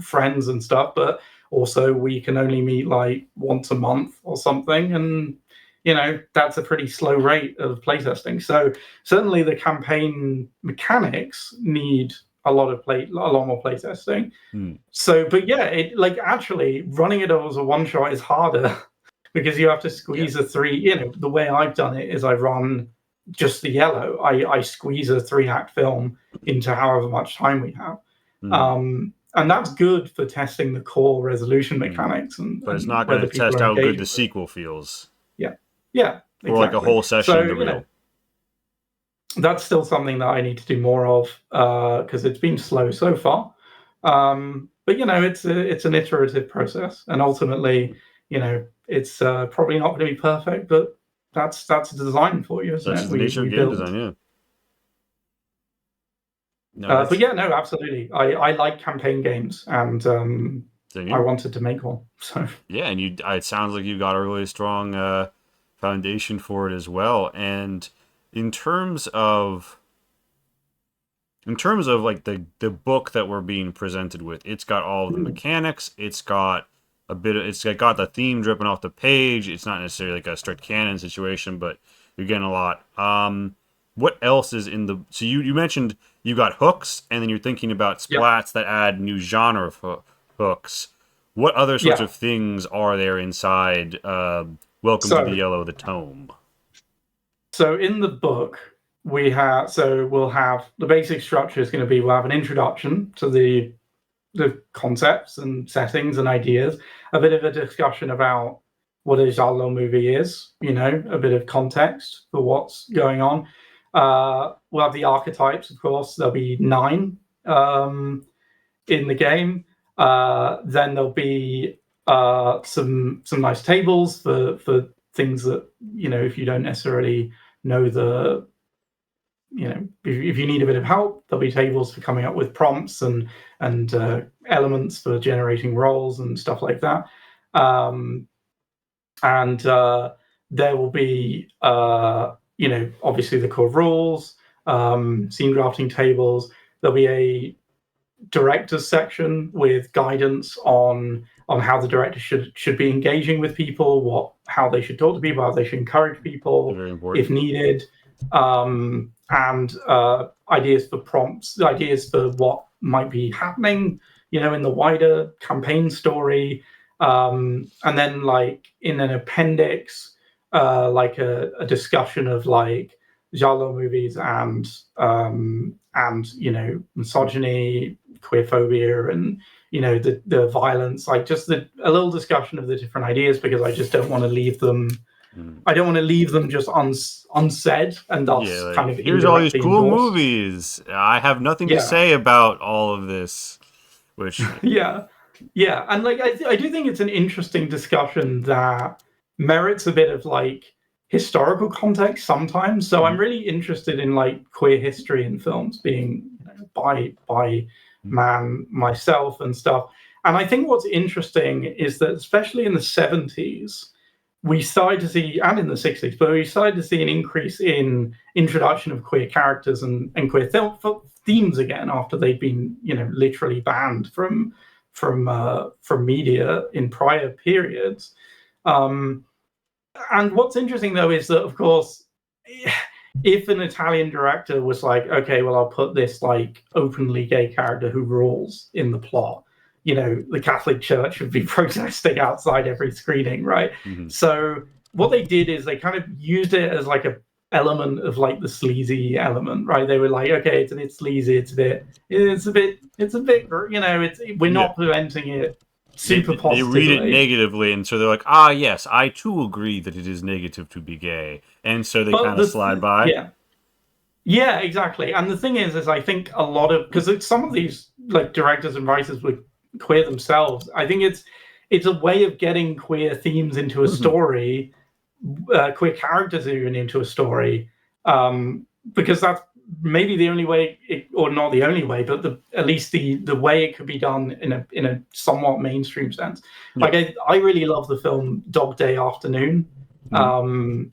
friends and stuff, but also we can only meet like once a month or something, and that's a pretty slow rate of playtesting. So certainly the campaign mechanics need a lot more playtesting. So, but yeah, actually running it as a one shot is harder because you have to squeeze a three. The way I've done it is I run just the yellow. I squeeze a 3-act film into however much time we have. And that's good for testing the core resolution mechanics, but it's not going to test how good the sequel feels. Yeah, exactly. Or like a whole session in the reel. That's still something that I need to do more of because it's been slow so far. But it's an iterative process, and ultimately, it's probably not going to be perfect, but that's design for you, isn't it? That's the nature of game design, yeah. No, but absolutely. I like campaign games, and I wanted to make one. So yeah, and it sounds like you got a really strong foundation for it as well. And in terms of like the book that we're being presented with, it's got all of the mechanics. It's got got the theme dripping off the page. It's not necessarily like a strict canon situation, but you're getting a lot. What else is in the? So you mentioned you got hooks, and then you're thinking about splats that add new genre of hooks. What other sorts of things are there inside Welcome to the Yellow, the tome? So in the book, we'll have the basic structure is going to be, we'll have an introduction to the concepts and settings and ideas, a bit of a discussion about what a Giallo movie is, a bit of context for what's going on. We'll have the archetypes, of course. There'll be 9 in the game. Then there'll be some nice tables for things that, if you don't necessarily know if you need a bit of help, there'll be tables for coming up with prompts and elements for generating roles and stuff like that. And there will be, obviously the core rules, scene drafting tables. There'll be a director's section with guidance on how the director should be engaging with people, how they should talk to people, how they should encourage people if needed, and ideas for prompts, ideas for what might be happening, in the wider campaign story, and then like in an appendix, like a discussion of like Giallo movies and misogyny, queerphobia, and the violence, like just a little discussion of the different ideas, because I just don't want to leave them. I don't want to leave them just unsaid, and thus kind of here's all these cool endorsed. movies. I have nothing to say about all of this. Which yeah, and like I do think it's an interesting discussion that merits a bit of like historical context sometimes. So I'm really interested in like queer history in films, being by man myself and stuff. And I think what's interesting is that especially in the 70s, we started to see, and in the 60s, but we started to see an increase in introduction of queer characters and queer themes again after they'd been, literally banned from media in prior periods. And what's interesting though is that, of course, if an Italian director was like, okay, well, I'll put this like openly gay character who rules in the plot, the Catholic Church would be protesting outside every screening, right? Mm-hmm. So what they did is they kind of used it as like a element of like the sleazy element, right? They were like, okay, it's a bit sleazy, it's a bit, we're not presenting it super they positively. read it negatively, and so they're like, ah, yes, I too agree that it is negative to be gay, and so they kind of slide by. Yeah, exactly. And the thing is I think a lot of, because some of these like directors and writers were queer themselves. I think it's a way of getting queer themes into a story, queer characters even into a story, because that's maybe the only way, or not the only way, but at least the way it could be done in a somewhat mainstream sense. Like I really love the film Dog Day Afternoon,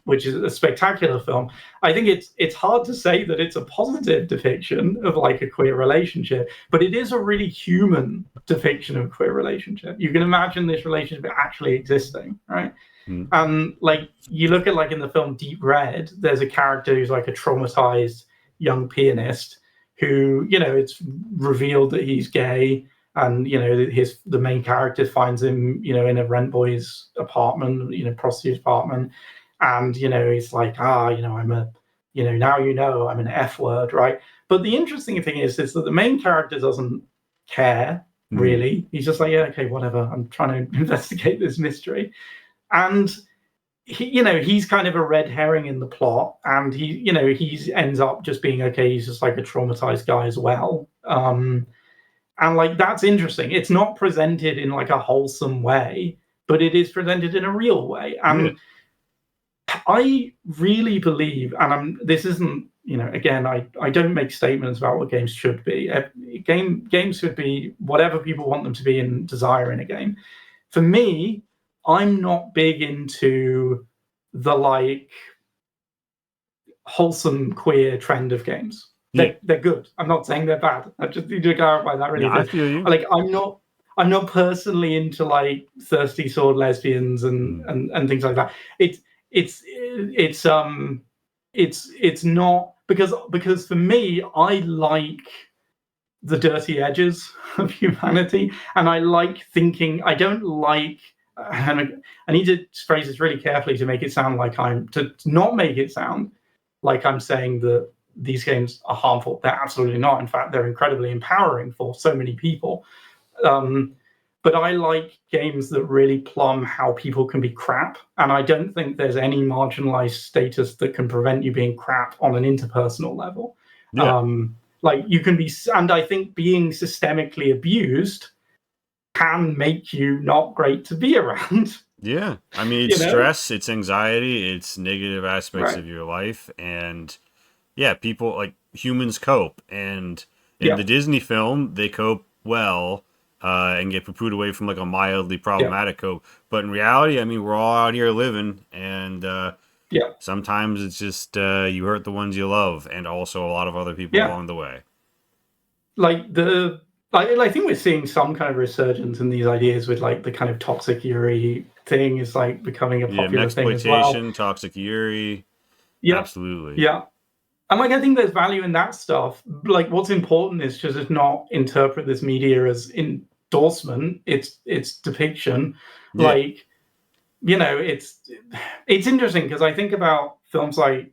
which is a spectacular film. I think it's hard to say that it's a positive depiction of like a queer relationship, but it is a really human depiction of a queer relationship. You can imagine this relationship actually existing, right? And like you look at like in the film Deep Red, there's a character who's like a traumatized young pianist who, it's revealed that he's gay, and the main character finds him in a rent boy's apartment, prostitute's apartment, and he's like, I'm a now I'm an F word, right? But the interesting thing is that the main character doesn't care really. He's just like, yeah, okay, whatever, I'm trying to investigate this mystery. And he's kind of a red herring in the plot, and he ends up just being okay. He's just like a traumatized guy as well. And like that's interesting. It's not presented in like a wholesome way, but it is presented in a real way. And I really believe, and this isn't, again, I don't make statements about what games should be. Games should be whatever people want them to be and desire in a game. For me, I'm not big into the like wholesome queer trend of games. They're good. I'm not saying they're bad. I just need to clarify that really. I feel you. Like I'm not personally into like thirsty sword lesbians and things like that. It's not because for me, I like the dirty edges of humanity, and I like thinking. I don't like. And I need to phrase this really carefully to make it sound like to not make it sound like I'm saying that these games are harmful. They're absolutely not. In fact, they're incredibly empowering for so many people. But I like games that really plumb how people can be crap. And I don't think there's any marginalized status that can prevent you being crap on an interpersonal level. Like you can be, and I think being systemically abused can make you not great to be around. Yeah. I mean, it's stress, it's anxiety, it's negative aspects of your life. And yeah, people, like humans cope. And in the Disney film, they cope well and get poo-pooed away from like a mildly problematic cope. But in reality, I mean, we're all out here living. And sometimes it's just you hurt the ones you love, and also a lot of other people along the way. Like I think we're seeing some kind of resurgence in these ideas with like the kind of toxic Yuri thing is like becoming a popular thing as well. Exploitation, toxic Yuri. Absolutely. Yeah. And like I think there's value in that stuff. Like what's important is just not interpret this media as endorsement. It's depiction. Like, it's interesting because I think about films like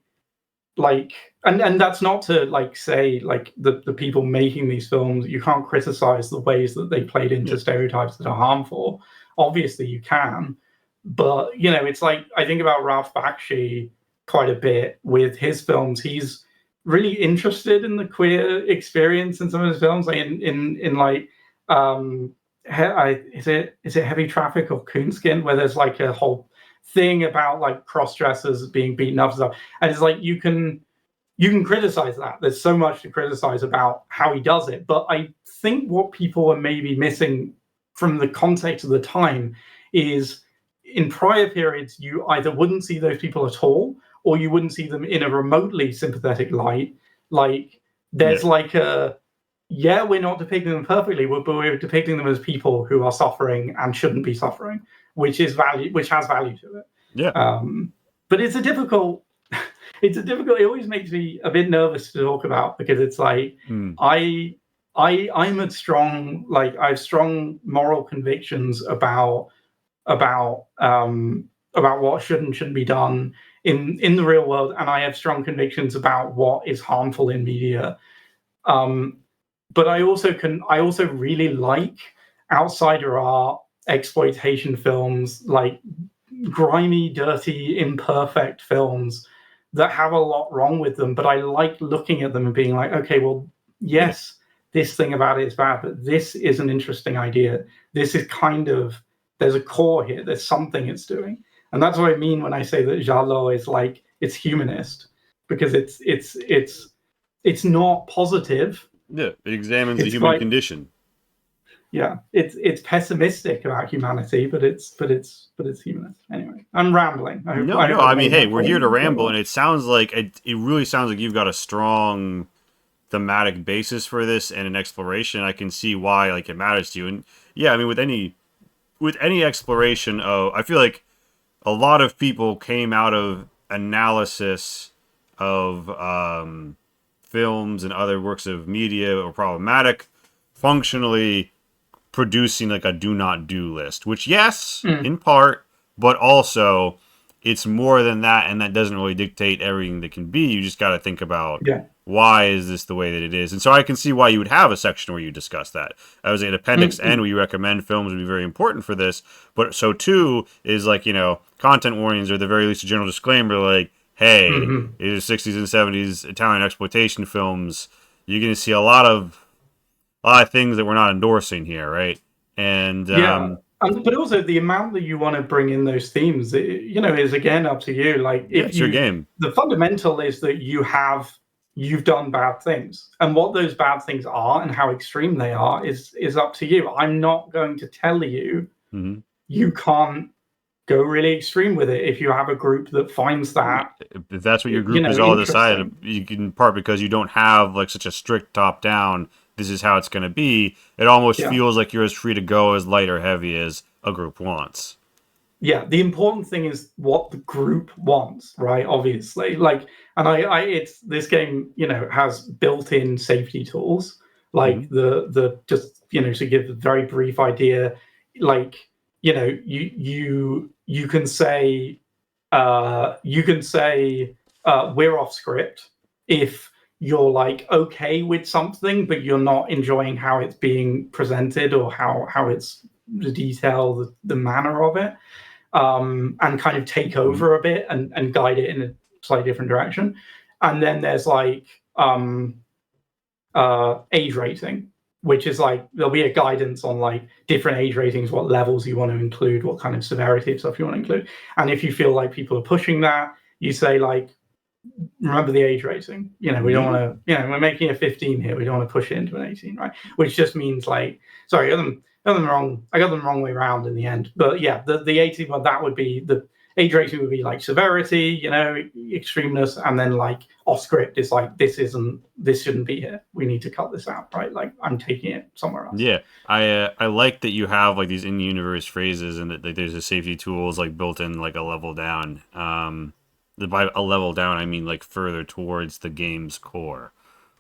and that's not to like say like the people making these films, you can't criticize the ways that they played into stereotypes that are harmful. Obviously you can, but it's like I think about Ralph Bakshi quite a bit with his films. He's really interested in the queer experience in some of his films, like in like is it Heavy Traffic or Coonskin, where there's like a whole thing about like cross dressers being beaten up and stuff, and it's like you can criticize that. There's so much to criticize about how he does it, but I think what people are maybe missing from the context of the time is in prior periods you either wouldn't see those people at all, or you wouldn't see them in a remotely sympathetic light. Like there's like a we're not depicting them perfectly, but we're depicting them as people who are suffering and shouldn't be suffering, which has value to it. Yeah. But it's a difficult. It always makes me a bit nervous to talk about, because it's like I'm a strong, like I have strong moral convictions about what should and shouldn't be done in the real world, and I have strong convictions about what is harmful in media. But I also really like outsider art, exploitation films, like grimy, dirty, imperfect films that have a lot wrong with them. But I like looking at them and being like, okay, well, yes, this thing about it is bad, but this is an interesting idea. This is kind of, there's a core here. There's something it's doing. And that's what I mean when I say that Giallo is like, it's humanist, because it's not positive. Yeah, it examines the human condition. Yeah, it's pessimistic about humanity, but it's humanist. Anyway, I'm rambling. No, I mean, hey, we're here to ramble, and it sounds like it really sounds like you've got a strong thematic basis for this and an exploration. I can see why like it matters to you. And yeah, I mean, with any exploration of, I feel like a lot of people came out of analysis of films and other works of media or problematic, functionally producing like a do not do list, which yes, in part, but also it's more than that, and that doesn't really dictate everything that can be. You just got to think about why is this the way that it is. And so I can see why you would have a section where you discuss that. I was at Appendix N where you recommend films would be very important for this, but so too is like, you know, content warnings, or at the very least a general disclaimer like, hey, these are 60s and 70s Italian exploitation films. You're going to see a lot of things that we're not endorsing here, right? And but also the amount that you want to bring in those themes, is again up to you. Like, if it's your game. The fundamental is that you've done bad things, and what those bad things are and how extreme they are is up to you. I'm not going to tell you you can't go really extreme with it if you have a group that finds that. If that's what your group is all decided, you can, in part because you don't have like such a strict top down, this is how it's going to be, it almost feels like you're as free to go as light or heavy as a group wants. Yeah, the important thing is what the group wants, right? Obviously, like, and it's this game, has built-in safety tools, like the just to give a very brief idea, like you can say we're off script if you're like okay with something, but you're not enjoying how it's being presented or how it's the detail, the manner of it, and kind of take over a bit and guide it in a slightly different direction. And then there's like age rating, which is like there'll be a guidance on like different age ratings, what levels you want to include, what kind of severity of stuff you want to include. And if you feel like people are pushing that, you say like, remember the age rating. We don't want to, we're making a 15 here. We don't want to push it into an 18, right? Which just means like, sorry, I got them wrong. I got them wrong way around in the end. But yeah, the 18 one, that would be the age rating would be like severity, extremeness, and then like off script is like this shouldn't be here. We need to cut this out, right? Like I'm taking it somewhere else. Yeah, I like that you have like these in-universe phrases and that like, there's a safety tools like built in like a level down. By a level down, I mean like further towards the game's core.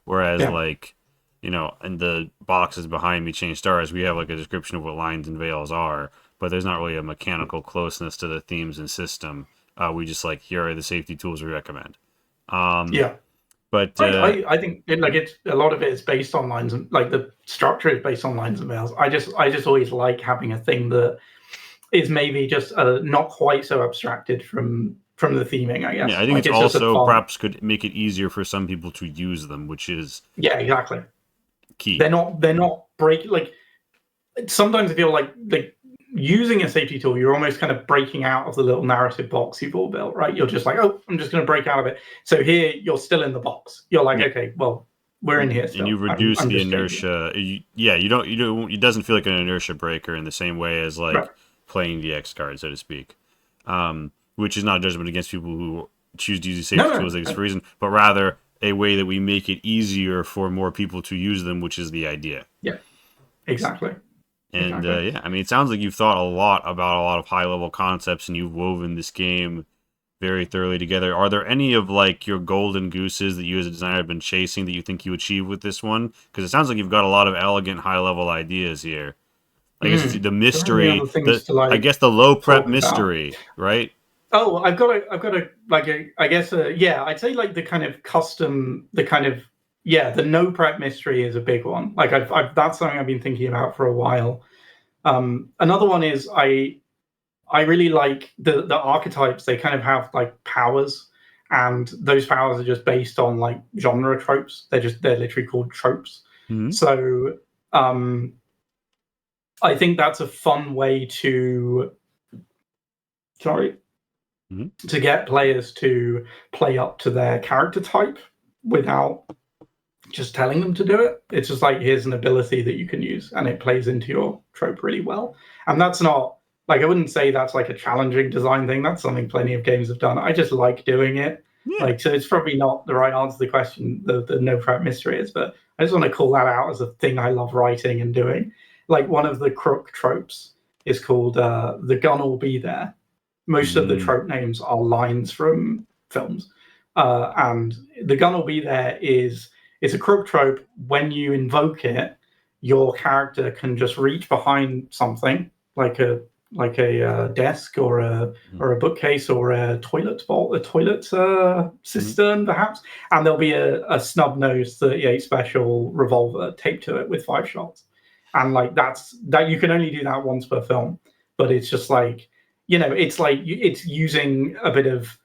Whereas like, in the boxes behind me, Change Stars, we have like a description of what lines and veils are, but there's not really a mechanical closeness to the themes and system. We just like, here are the safety tools we recommend. But I think it's a lot of it is based on lines, and like the structure is based on lines and veils. I just always like having a thing that is maybe just not quite so abstracted from the theming, I guess. Yeah, I think it's also perhaps could make it easier for some people to use them, which is exactly key. They're not break like. Sometimes I feel like using a safety tool, you're almost kind of breaking out of the little narrative box you've all built, right? You're just like, oh, I'm just going to break out of it. So here, you're still in the box. You're like, Yeah. okay, well, we're in here And you still. reduce I'm the just changing. inertia. You don't. It doesn't feel like an inertia breaker in the same way as Right. like playing the X card, so to speak. Which is not a judgment against people who choose to use these No, safety tools like this no. for a reason, but rather a way that we make it easier for more people to use them, which is the idea. Yeah, exactly. And Exactly. yeah, I mean, it sounds like you've thought a lot about a lot of high level concepts, and you've woven this game very thoroughly together. Are there any of like your golden gooses that you as a designer have been chasing that you think you achieve with this one? Because it sounds like you've got a lot of elegant high level ideas here. I guess it's the Are there any other mystery, things to I like guess the low prep talk about? mystery, right? Oh, I've got a like a, I guess yeah, I'd say like the kind of custom, the kind of yeah, the no prep mystery is a big one. Like I've that's something I've been thinking about for a while. Another one is I really like the archetypes. They kind of have like powers, and those powers are just based on like genre tropes. They're literally called tropes. Mm-hmm. So um, I think that's a fun way to sorry Mm-hmm. to get players to play up to their character type without just telling them to do it. It's just like here's an ability that you can use, and it plays into your trope really well. And that's not like I wouldn't say that's like a challenging design thing. That's something plenty of games have done. I just like doing it. Yeah. Like so, it's probably not the right answer to the question. The no prep mystery is, but I just want to call that out as a thing I love writing and doing. Like one of the crook tropes is called "the gun will be there." Most of the Mm-hmm. trope names are lines from films, and the gun will be there is it's a crook trope. When you invoke it, your character can just reach behind something like a desk or a bookcase or a toilet bowl, a toilet Mm-hmm. cistern perhaps, and there'll be a snub nose 38 special revolver taped to it with 5 shots, and like that you can only do that once per film, but it's just like it's like it's using a bit of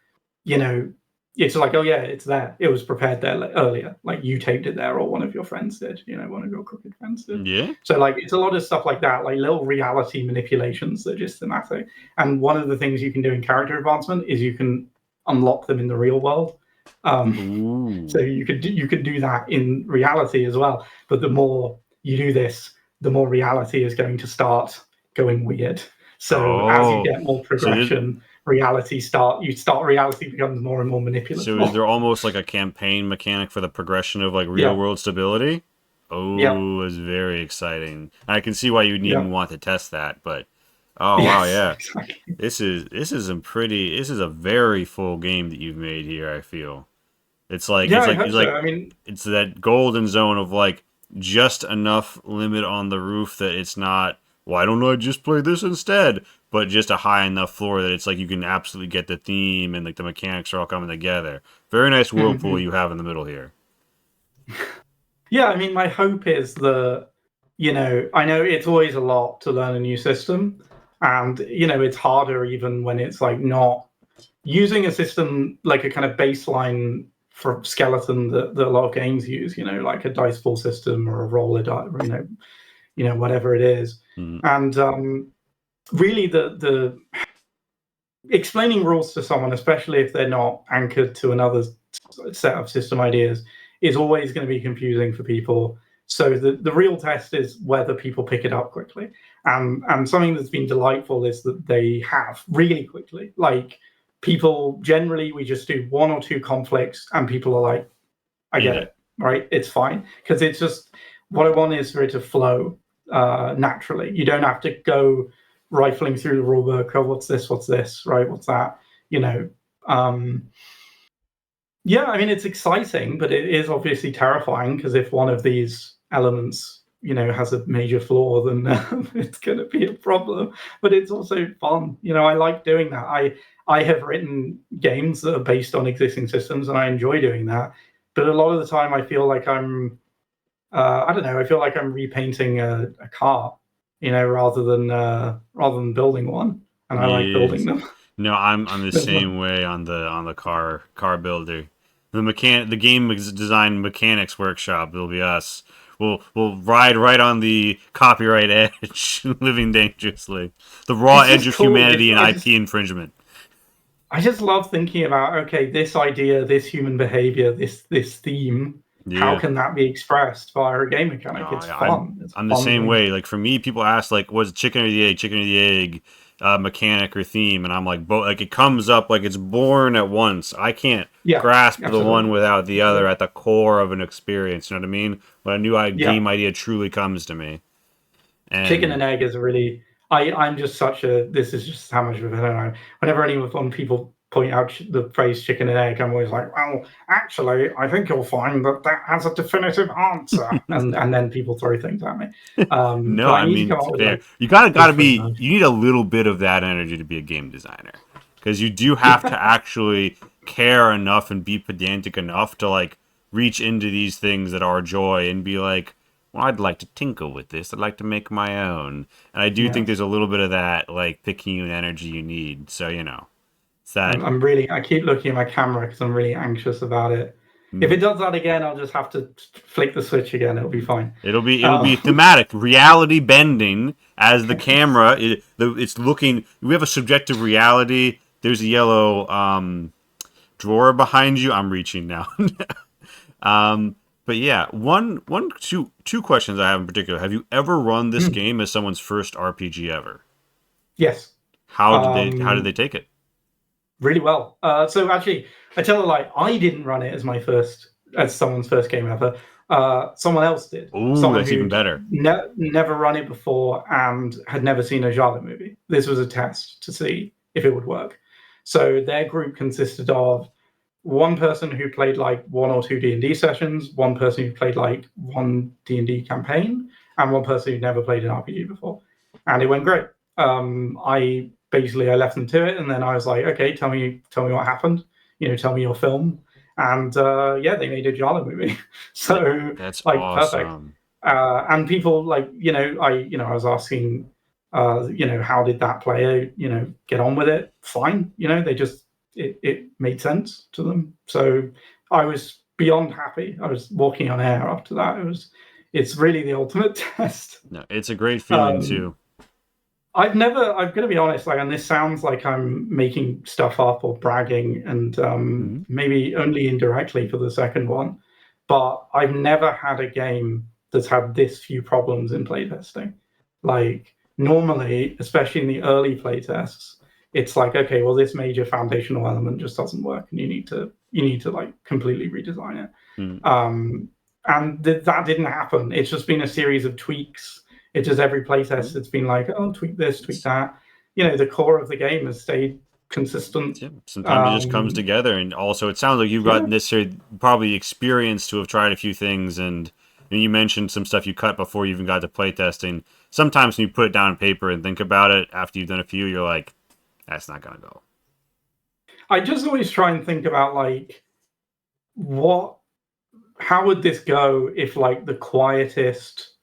you know it's like, oh yeah, it's there. It was prepared there earlier. Like you taped it there, or one of your friends did. One of your crooked friends did. Yeah. So like, it's a lot of stuff like that, like little reality manipulations that are just thematic. And one of the things you can do in character advancement is you can unlock them in the real world. So Ooh. you could do that in reality as well. But the more you do this, the more reality is going to start going weird. So as you Oh. get more So this, progression, reality becomes more and more So is manipulable. there almost like a campaign mechanic for the progression of like real Yeah, world stability? yeah, Oh, it's very exciting. I can see why you'd yeah. even want to test that, but oh wow, Yes, yeah. exactly. This is a very full game that you've made here, I feel. It's like Yeah, it's I like hope it's so. like I mean, it's that golden zone of like just enough limit on the roof that it's not, why don't I just play this instead? But just a high enough floor that it's like you can absolutely get the theme and like the mechanics are all coming together. Very nice whirlpool mhm. you have in the middle here. Yeah, I mean, my hope is that, I know it's always a lot to learn a new system, and, it's harder even when it's like not using a system like a kind of baseline for skeleton that a lot of games use, like a dice pool system or a roller die, whatever it is. Mm, And really, the explaining rules to someone, especially if they're not anchored to another set of system ideas, is always going to be confusing for people. So the real test is whether people pick it up quickly. And something that's been delightful is that they have really quickly. Like people generally, we just do one or two conflicts, and people are like, I in get it. it, right? It's fine because it's just what I want is for it to flow naturally. You don't have to go rifling through the rule book. Oh, what's this? What's this? Right? What's that? You know. Um, yeah, I mean it's exciting, but it is obviously terrifying because if one of these elements, has a major flaw, then it's going to be a problem. But it's also fun. I like doing that. I have written games that are based on existing systems, and I enjoy doing that. But a lot of the time, I feel like I don't know. I feel like I'm repainting a car, rather than building one. And I like building Yes. them. No, I'm the There's no- same way on the car builder. The game design mechanics workshop. It'll be us. we'll ride right on the copyright edge, living dangerously, the raw It's edge just of cool. humanity and IP infringement. I just love thinking about, okay, this idea, this human behavior, this theme. How Yeah. can that be expressed via a game No, mechanic? It's I'm fun. It's a I'm the fun same thing. way. Like for me, people ask like, "Was chicken or the egg, mechanic or theme?" And I'm like, both. Like it comes up like it's born at once. I can't Yeah, grasp the one absolutely. without the other Absolutely. at the core of an experience. You know what I mean? When a new Yeah. game idea truly comes to me, Chicken and and egg is a really I'm just such a this is just how much of it I don't know. Whenever anyone people point out the phrase chicken and egg, I'm always like, well, actually, I think you'll find that that has a definitive answer, and then people throw things at me. no, But I I need to mean come up with fair. like You gotta different be. versions. You need a little bit of that energy to be a game designer, because you do have Yeah, to actually care enough and be pedantic enough to like reach into these things that are joy and be like, well, I'd like to tinkle with this. I'd like to make my own. And I do think yes. there's a little bit of that like picayune energy you need. So it's that. I'm really I keep looking at my camera because I'm really anxious about it. If it mm, does that again, I'll just have to flick the switch again. It'll be fine. It'll be Um, thematic, reality bending as the camera. It's looking. We have a subjective reality. There's a yellow drawer behind you. I'm reaching now. But yeah, two questions I have in particular. Have you ever run this game as someone's first RPG ever? yes. How did they Um, take it? really well. So actually, I tell a lie. I didn't run it as my first, as someone's first game ever. Someone else did. Ooh, Someone that's even who'd better. never run it before and had never seen a Giallo movie. This was a test to see if it would work. So their group consisted of one person who played like one or two D&D sessions, one person who played like one D&D campaign, and one person who'd never played an RPG before. And it went great. I left them to it, and then I was like, okay, tell me what happened. Tell me your film. And yeah, they made a Giallo movie. So That's like perfect. awesome. And people like I was asking, how did that player get on with it? Fine. They just it made sense to them. So I was beyond happy. I was walking on air after that. It's really the ultimate test. No, it's a great feeling Um, too. I'm going to be honest, like, and this sounds like I'm making stuff up or bragging, and Mm-hmm. maybe only indirectly for the second one, but I've never had a game that's had this few problems in playtesting. Like, normally, especially in the early playtests, it's like, okay, well, this major foundational element just doesn't work, and you need to like completely redesign it. Mm-hmm. Um, and that didn't happen. It's just been a series of tweaks. It's just every playtest, it's been like, oh, tweak this, tweak It's, that. The core of the game has stayed consistent. yeah, sometimes it just comes Um, together, and also it sounds like you've got yeah, necessary probably experience to have tried a few things, and you mentioned some stuff you cut before you even got to playtesting. Sometimes when you put it down on paper and think about it after you've done a few, you're like, that's not gonna go. I just always try and think about like what, how would this go if like the quietest,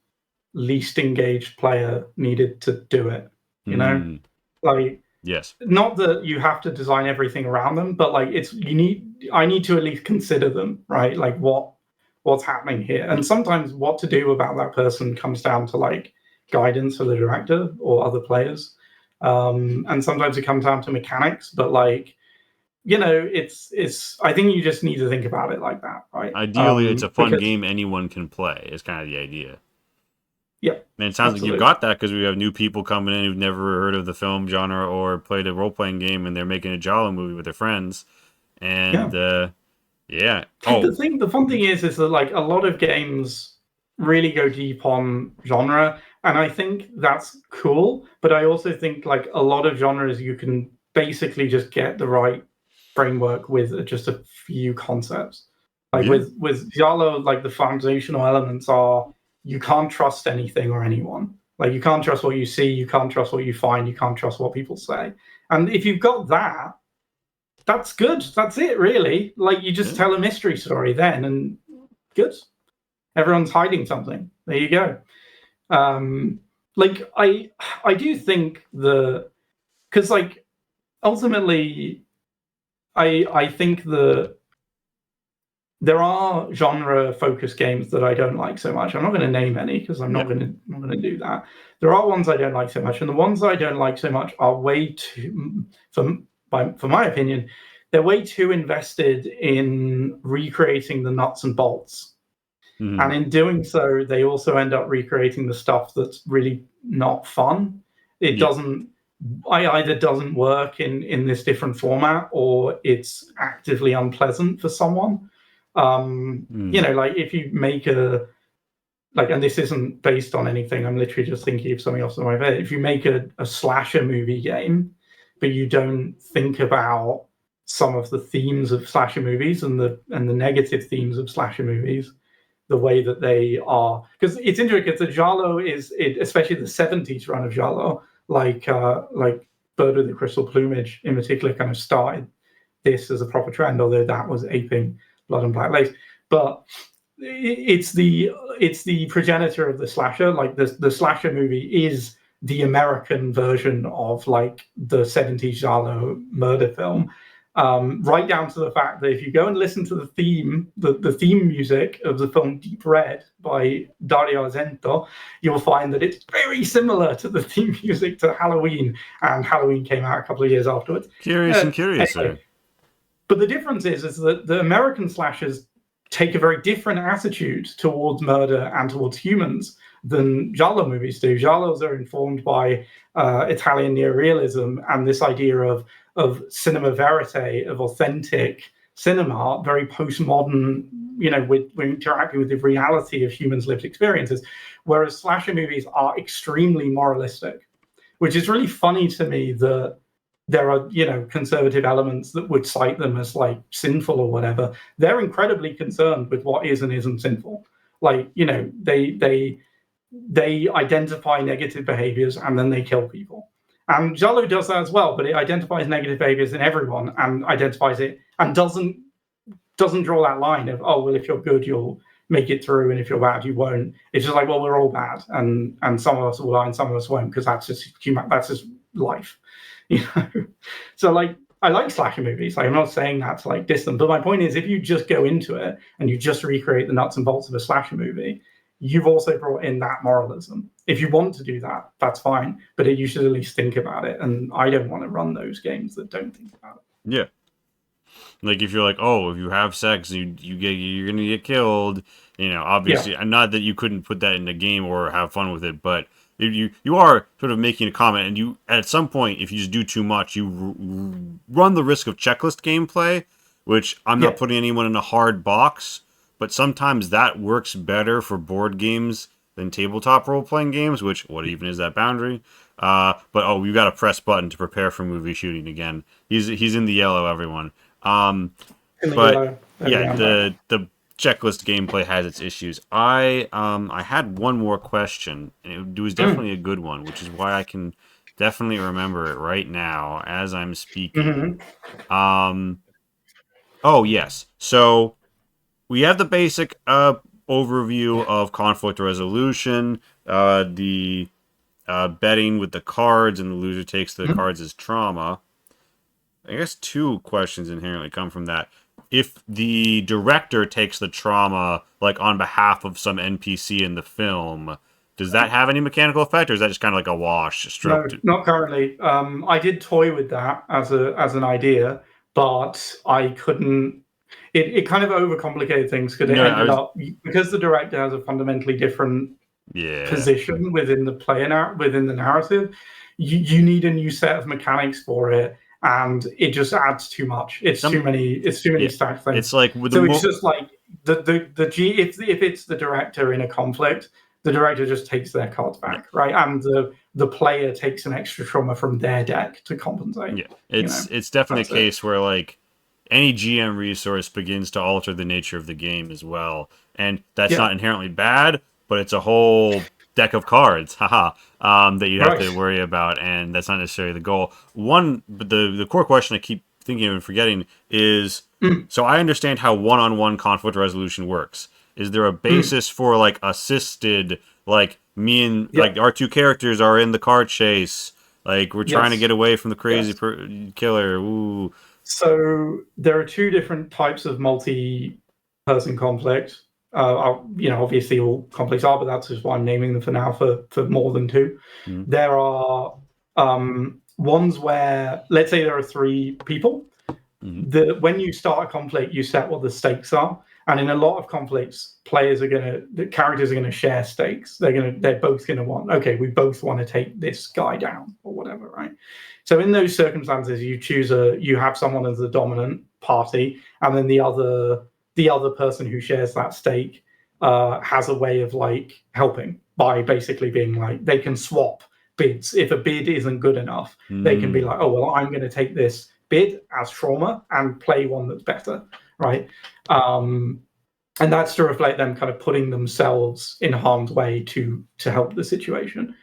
least engaged player needed to do it? You know, Hmm. like Yes. not that you have to design everything around them, but like I need to at least consider them, right? Like what's happening here. And sometimes what to do about that person comes down to like guidance for the director or other players. And sometimes it comes down to mechanics, but like, it's I think you just need to think about it like that, right? Ideally, it's a fun Because game anyone can play. Is kind of the idea. yeah, And it sounds like you've absolutely. got that because we have new people coming in who've never heard of the film genre or played a role playing game, and they're making a Jalo movie with their friends. Yeah. And yeah. The Oh, thing, the fun thing is that like a lot of games really go deep on genre, and I think that's cool. But I also think like a lot of genres you can basically just get the right framework with just a few concepts. Like yeah. with Giallo, like the foundational elements are you can't trust anything or anyone. Like you can't trust what you see, you can't trust what you find, you can't trust what people say. And if you've got that, that's good. That's it, really. Like you just Yeah. tell a mystery story then, and good. Everyone's hiding something. There you go. Um, like I do think because like ultimately, I think there are genre-focused games that I don't like so much. I'm not going to name any because I'm Yeah. not going to do that. There are ones I don't like so much, and the ones I don't like so much are way too, for my opinion, they're way too invested in recreating the nuts and bolts. Mm-hmm. And in doing so, they also end up recreating the stuff that's really not fun. It Yeah. doesn't. I either doesn't work in this different format, or it's actively unpleasant for someone. Mm. Like if you make a like, and this isn't based on anything. I'm literally just thinking of something off the top of my head. If you make a slasher movie game, but you don't think about some of the themes of slasher movies and the negative themes of slasher movies, the way that they are, because it's interesting because the Giallo especially the 70s run of Giallo, like Bird with the Crystal Plumage in particular, kind of started this as a proper trend, although that was aping Blood and Black Lace. But it's the progenitor of the slasher. Like the slasher movie is the American version of like the 70s Giallo murder film. Right down to the fact that if you go and listen to the theme music of the film Deep Red by Dario Argento, you'll find that it's very similar to the theme music to Halloween, and Halloween came out a couple of years afterwards. Curious and Anyway, curiouser. but the difference is that the American slashers take a very different attitude towards murder and towards humans than Giallo movies do. Giallos are informed by Italian neorealism and this idea of cinema verite, of authentic cinema, very postmodern. We're interacting with the reality of humans' lived experiences, whereas slasher movies are extremely moralistic, which is really funny to me that there are conservative elements that would cite them as like sinful or whatever. They're incredibly concerned with what is and isn't sinful. Like they identify negative behaviors and then they kill people. And Giallo does that as well, but it identifies negative behaviors in everyone and identifies it and doesn't draw that line of, oh well, if you're good you'll make it through, and if you're bad you won't. It's just like, well, we're all bad, and some of us will die and some of us won't, because that's just human, that's just life. you know so like, I like slasher movies. Like, I'm not saying that to like diss them, but my point is, if you just go into it and you just recreate the nuts and bolts of a slasher movie, you've also brought in that moralism. If you want to do that, that's fine, but you should at least think about it, and I don't want to run those games that don't think about it. Yeah. Like if you're like, oh, if you have sex, you're gonna get killed. Yeah. Obviously, and not that you couldn't put that in a game or have fun with it, but if you are sort of making a comment, and you at some point, if you just do too much, you run the risk of checklist gameplay, which I'm Yeah. not putting anyone in a hard box, but sometimes that works better for board games than tabletop role playing games. Which, what even is that boundary? But oh, you got to press button to prepare for movie shooting again. He's in the yellow, everyone. Um, In the but yellow. There we go, yeah, I'm back. the checklist gameplay has its issues. I had one more question, and it was definitely a good one, which is why I can definitely remember it right now as I'm speaking. Mm-hmm. Um, oh yes, so we have the basic overview of conflict resolution, the betting with the cards, and the loser takes the Mm-hmm. cards as trauma. I guess two questions inherently come from that. If the director takes the trauma, like on behalf of some NPC in the film, does that have any mechanical effect, or is that just kind of like a wash No, stroke? not currently. I did toy with that as an idea, but I couldn't. It kind of overcomplicated things because it No, I ended was. up, because the director has a fundamentally different Yeah. position within the within the narrative. You need a new set of mechanics for it, and it just adds too much. It's too Some. many. It's too many Yeah. stacked things. It's like with the So it's just like the G. If it's the director in a conflict, the director just takes their cards yeah. back, right? And the player takes an extra trauma from their deck to compensate. Yeah. It's definitely a That's it. case where like any GM resource begins to alter the nature of the game as well, and that's Yeah. not inherently bad, but it's a whole deck of cards, haha, that you have to Right. worry about, and that's not necessarily the goal. But the core question I keep thinking of and forgetting is, Mm, so I understand how one-on-one conflict resolution works. Is there a mm, basis for like assisted, like me and yeah. like our two characters are in the car chase, like we're trying to get Yes. away from the crazy Yes. killer? Ooh, So there are two different types of multi. person conflict. Obviously all conflicts are, but that's just why I'm naming them for now for more than two. Mm. There are ones where, let's say there are three people. When you start a conflict, you set what the stakes are, and in a lot of conflicts, the characters are gonna share stakes. They're both gonna want, okay, we both want to take this guy down or whatever, right? So in those circumstances, you have someone as the dominant party, and then the other person who shares that stake has a way of like helping by basically being like, they can swap bids. If a bid isn't good enough, they can be like, oh well, I'm going to take this bid as trauma and play one that's better, right? And that's to reflect them kind of putting themselves in harm's way to help the situation.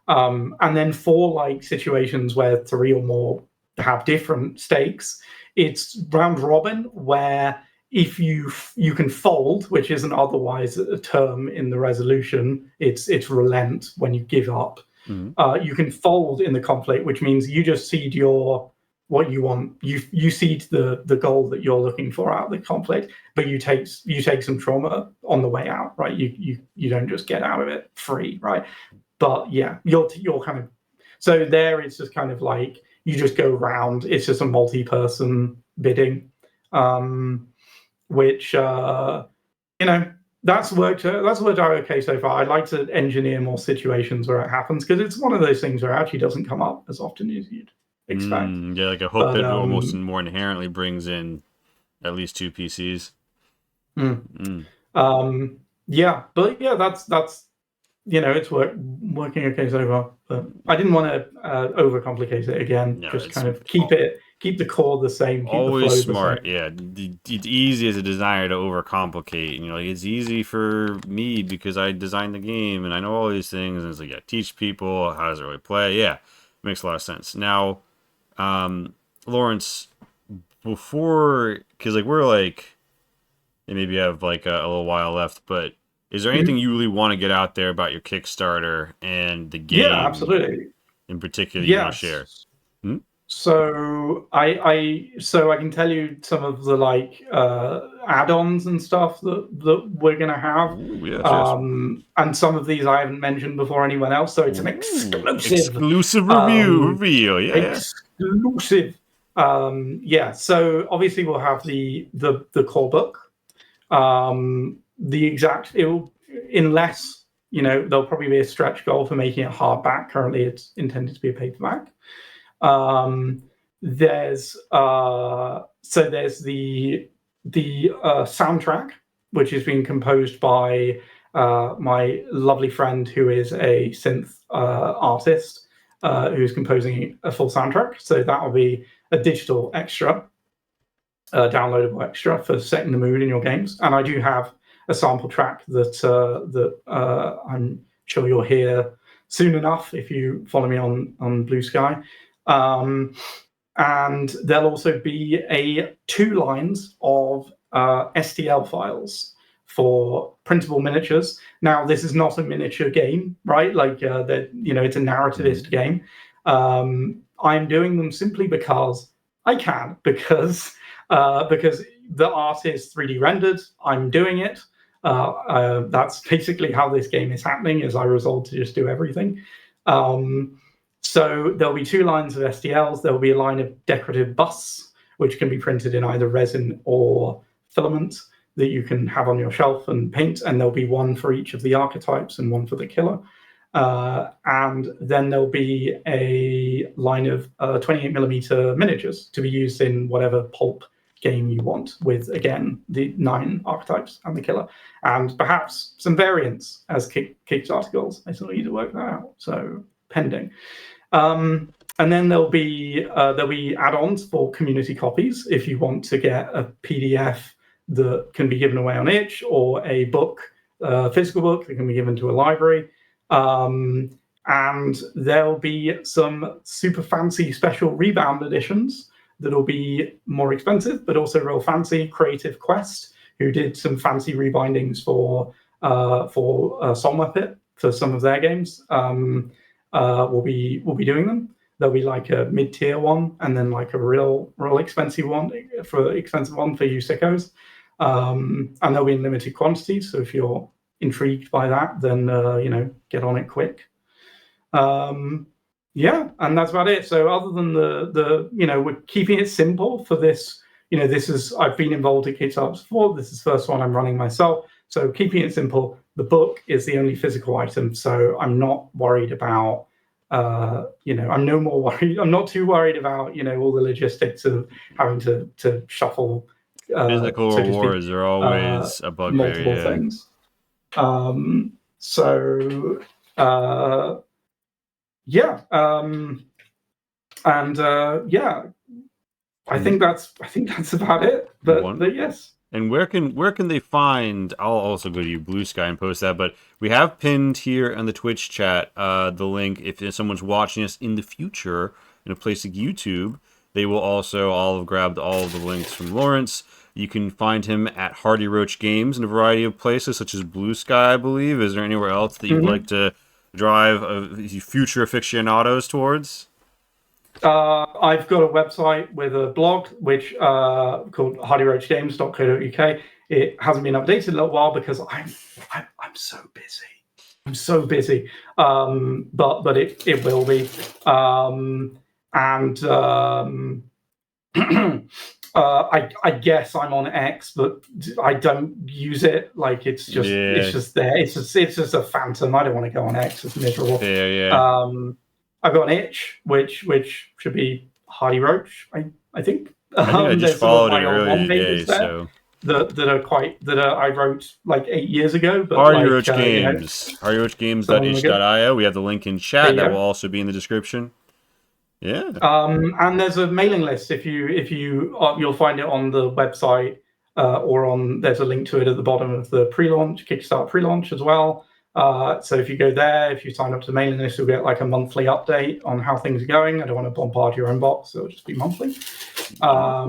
And then for like situations where three or more have different stakes, it's round robin, where if you can fold, which isn't otherwise a term in the resolution, it's relent when you give up. You can fold in the conflict, which means you just cede what you want. You cede the goal that you're looking for out of the conflict, but you take some trauma on the way out, right? You don't just get out of it free, right? But yeah, you're kind of, so there it's just kind of like you just go round. It's just a multi-person bidding, which that's worked out okay so far. I'd like to engineer more situations where it happens, because it's one of those things where it actually doesn't come up as often as you'd expect. Yeah, like I hope that almost more inherently brings in at least two PCs. Yeah, but yeah, that's it's working okay so far. But I didn't want to overcomplicate it again. No, just kind of keep the core the same. Keep always the flow smart. The same. Yeah, it's easy as a designer to overcomplicate. Like, it's easy for me because I designed the game and I know all these things. And it's like, yeah, teach people how does it really play. Yeah, makes a lot of sense. Now, Laurence, because like we're like, maybe have like a little while left, but is there anything you really want to get out there about your Kickstarter and the game? Yeah, absolutely. In particular, you want to share? So I can tell you some of the like add-ons and stuff that we're gonna have. Ooh, yes. And some of these I haven't mentioned before anyone else, so it's an exclusive reveal. Yeah. Exclusive. So obviously we'll have the core book. Unless there'll probably be a stretch goal for making it hardback. Currently it's intended to be a paperback. There's the soundtrack, which has been composed by my lovely friend who is a synth artist who's composing a full soundtrack. So that will be a digital extra, downloadable extra for setting the mood in your games. And I do have a sample track that I'm sure you'll hear soon enough if you follow me on Bluesky. And there'll also be 2 lines of STL files for printable miniatures. Now, this is not a miniature game, right? Like it's a narrativist game. I'm doing them simply because I can, because the art is 3D rendered. I'm doing it. That's basically how this game is happening, is I resolved to just do everything. So there'll be 2 lines of STLs. There'll be a line of decorative busts, which can be printed in either resin or filament that you can have on your shelf and paint. And there'll be one for each of the archetypes and one for the killer. And then there'll be a line of 28mm miniatures to be used in whatever pulp game you want, with, again, the 9 archetypes and the killer. And perhaps some variants as Kickstarter goals. I still need to work that out. So pending. And then there'll be add-ons for community copies if you want to get a PDF that can be given away on itch, or a book, physical book that can be given to a library. And there'll be some super fancy special rebound editions that'll be more expensive, but also real fancy. Creative Quest, who did some fancy rebindings for Solma Pit for some of their games, will be doing them. There'll be like a mid-tier one, and then like a real expensive one for you sickos. And they'll be in limited quantities. So if you're intrigued by that, then get on it quick. Yeah, and that's about it. So other than we're keeping it simple for this. This is I've been involved in Kickstarter before. This is the first one I'm running myself. So keeping it simple. The book is the only physical item, so I'm not worried about. I'm no more worried. I'm not too worried about all the logistics of having to shuffle Physical so to speak, rewards are always a bugbear, multiple yeah. things. So yeah, and yeah, I think that's about it. But yes. And where can they find? I'll also go to your Bluesky and post that. But we have pinned here on the Twitch chat the link. If someone's watching us in the future in a place like YouTube, they will also all have grabbed all of the links from Laurence. You can find him at Hardy Roach Games in a variety of places, such as Bluesky, I believe. Is there anywhere else that you'd like to drive future aficionados towards? I've got a website with a blog which called hardyroachgames.co.uk. It hasn't been updated in a little while because I'm so busy. I'm so busy, but it will be. I guess I'm on X, but I don't use it. Like it's just there. It's just a phantom. I don't want to go on X. It's miserable. Yeah. I've got an itch, which should be Hardy Roach. I think. I think I just followed it earlier today. So that I wrote like 8 years ago. But Hardy Roach Games, hardyroachgames.itch.io. We have the link in chat that will also be in the description. Yeah. And there's a mailing list. If you'll find it on the website or there's a link to it at the bottom of the pre-launch Kickstarter pre-launch as well. So if you go there, if you sign up to the mailing list, you'll get like a monthly update on how things are going. I don't want to bombard your inbox, so it'll just be monthly. Yeah,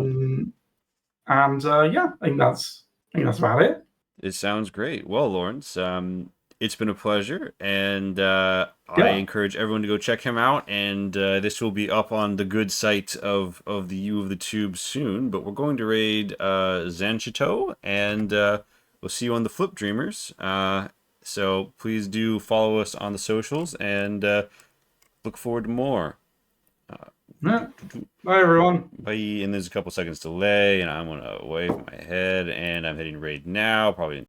I think that's about it. It sounds great. Well, Laurence, it's been a pleasure, and I encourage everyone to go check him out. And this will be up on the good site of the U of the Tube soon. But we're going to raid Zanchito, and we'll see you on the Flip Dreamers. So please do follow us on the socials, and look forward to more. Bye, everyone. Bye. And there's a couple seconds delay, and I'm gonna wave my head, and I'm hitting raid now. Probably